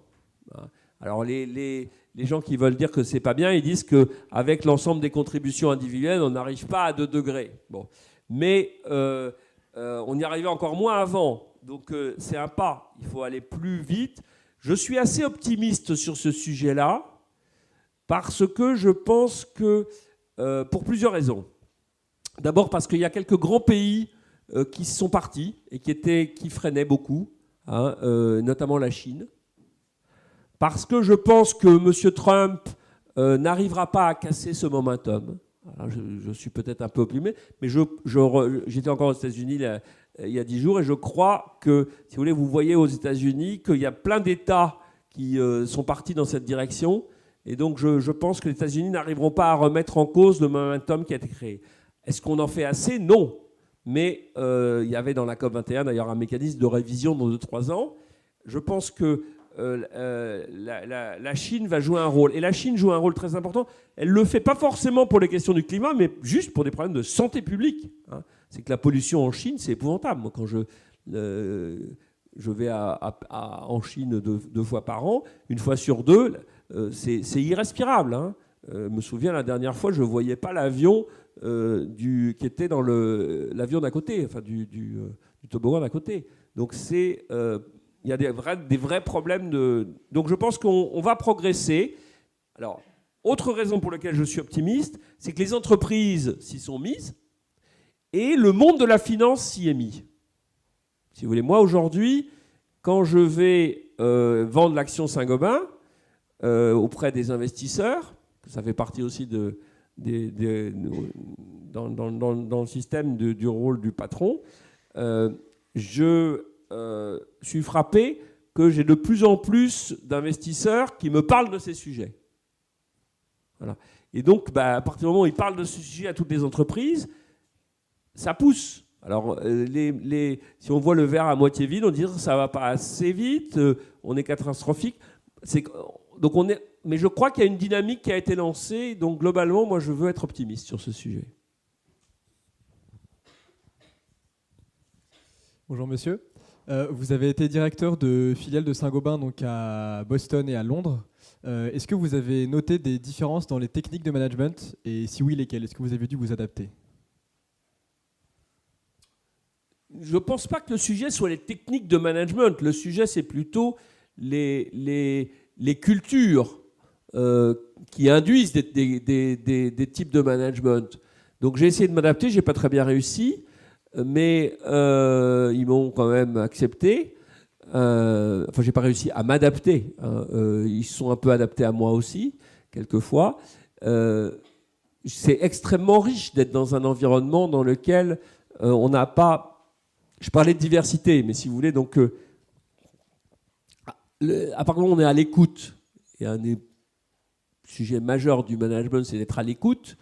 Alors, les gens qui veulent dire que c'est pas bien, ils disent qu'avec l'ensemble des contributions individuelles, on n'arrive pas à 2 degrés. Bon. Mais on y arrivait encore moins avant. Donc, c'est un pas. Il faut aller plus vite. Je suis assez optimiste sur ce sujet-là parce que je pense que, pour plusieurs raisons. D'abord parce qu'il y a quelques grands pays qui sont partis et qui freinaient beaucoup, hein, notamment la Chine. Parce que je pense que M. Trump n'arrivera pas à casser ce momentum. Alors je suis peut-être un peu opprimé, mais j'étais encore aux États-Unis il y a 10 jours et je crois que, si vous voulez, vous voyez aux États-Unis qu'il y a plein d'États qui sont partis dans cette direction. Et donc je pense que les États-Unis n'arriveront pas à remettre en cause le momentum qui a été créé. Est-ce qu'on en fait assez? Non. Mais il y avait dans la COP21 d'ailleurs un mécanisme de révision dans 2-3 ans. Je pense que la Chine va jouer un rôle. Et la Chine joue un rôle très important. Elle ne le fait pas forcément pour les questions du climat, mais juste pour des problèmes de santé publique. Hein. C'est que la pollution en Chine, c'est épouvantable. Moi, quand je vais en Chine 2 fois par an, 1 fois sur 2, c'est irrespirable. Hein. Je me souviens, la dernière fois, je ne voyais pas l'avion qui était dans l'avion d'à côté, enfin du toboggan d'à côté. Donc il y a des vrais problèmes Donc je pense qu'on va progresser. Alors, autre raison pour laquelle je suis optimiste, c'est que les entreprises s'y sont mises et le monde de la finance s'y est mis. Si vous voulez, moi aujourd'hui, quand je vais vendre l'action Saint-Gobain auprès des investisseurs, ça fait partie aussi dans le système du rôle du patron, je suis frappé que j'ai de plus en plus d'investisseurs qui me parlent de ces sujets. Voilà. Et donc, à partir du moment où ils parlent de ce sujet à toutes les entreprises, ça pousse. Alors, si on voit le verre à moitié vide, on dit que ça ne va pas assez vite, on est catastrophique. Mais je crois qu'il y a une dynamique qui a été lancée. Donc, globalement, moi, je veux être optimiste sur ce sujet. Bonjour, monsieur. Vous avez été directeur de filiale de Saint-Gobain, donc à Boston et à Londres. Est-ce que vous avez noté des différences dans les techniques de management? Et si oui, lesquelles? Est-ce que vous avez dû vous adapter? Je ne pense pas que le sujet soit les techniques de management. Le sujet, c'est plutôt les cultures qui induisent des types de management. Donc j'ai essayé de m'adapter, je n'ai pas très bien réussi, mais ils m'ont quand même accepté. Enfin, je n'ai pas réussi à m'adapter. Hein. Ils se sont un peu adaptés à moi aussi, quelquefois. C'est extrêmement riche d'être dans un environnement dans lequel on n'a pas... Je parlais de diversité, mais si vous voulez, donc, à part on est à l'écoute. Et un des sujets majeurs du management, c'est d'être à l'écoute.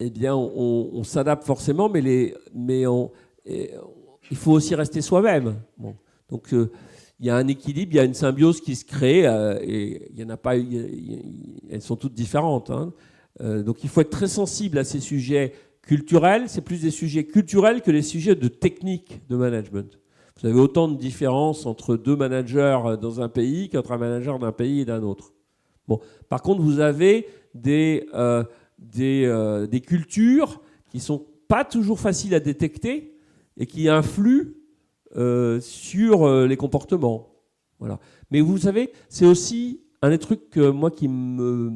Eh bien, on s'adapte forcément, mais il faut aussi rester soi-même. Bon. Donc, il y a un équilibre, il y a une symbiose qui se crée, et il y en a pas, elles sont toutes différentes. Hein. Donc, il faut être très sensible à ces sujets culturels. C'est plus des sujets culturels que les sujets de technique de management. Vous avez autant de différences entre 2 managers dans un pays qu'entre un manager d'un pays et d'un autre. Bon. Par contre, vous avez des cultures qui ne sont pas toujours faciles à détecter et qui influent sur les comportements. Voilà. Mais vous savez, c'est aussi un des trucs moi qui me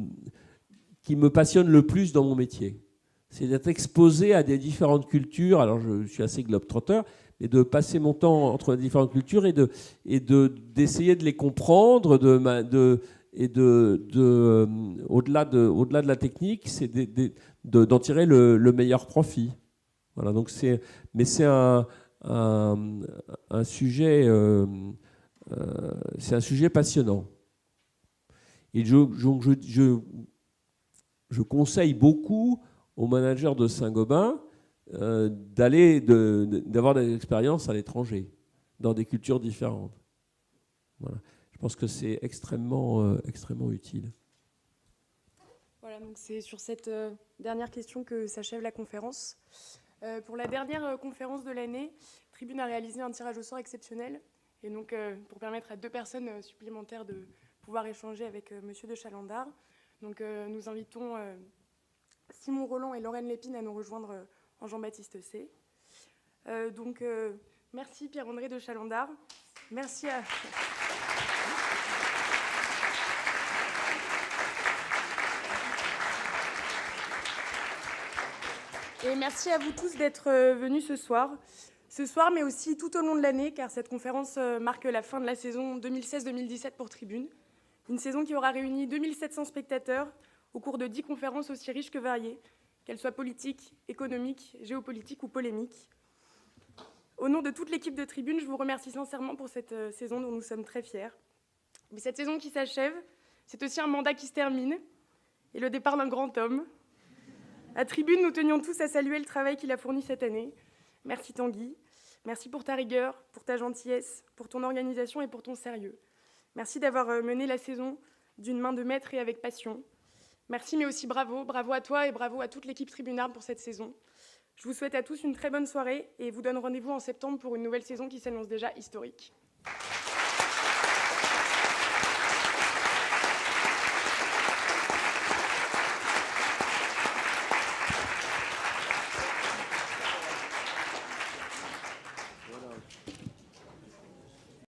passionne le plus dans mon métier. C'est d'être exposé à des différentes cultures. Alors je suis assez globe-trotter, mais de passer mon temps entre les différentes cultures et d'essayer de les comprendre, au-delà de la technique, c'est d'en tirer le meilleur profit. Voilà, donc c'est un sujet, c'est un sujet passionnant. Et je conseille beaucoup aux managers de Saint-Gobain d'avoir des expériences à l'étranger, dans des cultures différentes. Voilà. Je pense que c'est extrêmement utile. Voilà, donc c'est sur cette dernière question que s'achève la conférence. Pour la dernière conférence de l'année, Tribune a réalisé un tirage au sort exceptionnel, et donc pour permettre à 2 personnes supplémentaires de pouvoir échanger avec Monsieur de Chalandard. Donc nous invitons Simon Roland et Lorraine Lépine à nous rejoindre en Jean-Baptiste C. Merci Pierre-André de Chalandard. Merci à... Et merci à vous tous d'être venus ce soir, mais aussi tout au long de l'année, car cette conférence marque la fin de la saison 2016-2017 pour Tribune. Une saison qui aura réuni 2700 spectateurs au cours de 10 conférences aussi riches que variées, qu'elles soient politiques, économiques, géopolitiques ou polémiques. Au nom de toute l'équipe de Tribune, je vous remercie sincèrement pour cette saison dont nous sommes très fiers. Mais cette saison qui s'achève, c'est aussi un mandat qui se termine et le départ d'un grand homme. À Tribune, nous tenions tous à saluer le travail qu'il a fourni cette année. Merci Tanguy, merci pour ta rigueur, pour ta gentillesse, pour ton organisation et pour ton sérieux. Merci d'avoir mené la saison d'une main de maître et avec passion. Merci, mais aussi bravo à toi et bravo à toute l'équipe tribunarde pour cette saison. Je vous souhaite à tous une très bonne soirée et vous donne rendez-vous en septembre pour une nouvelle saison qui s'annonce déjà historique.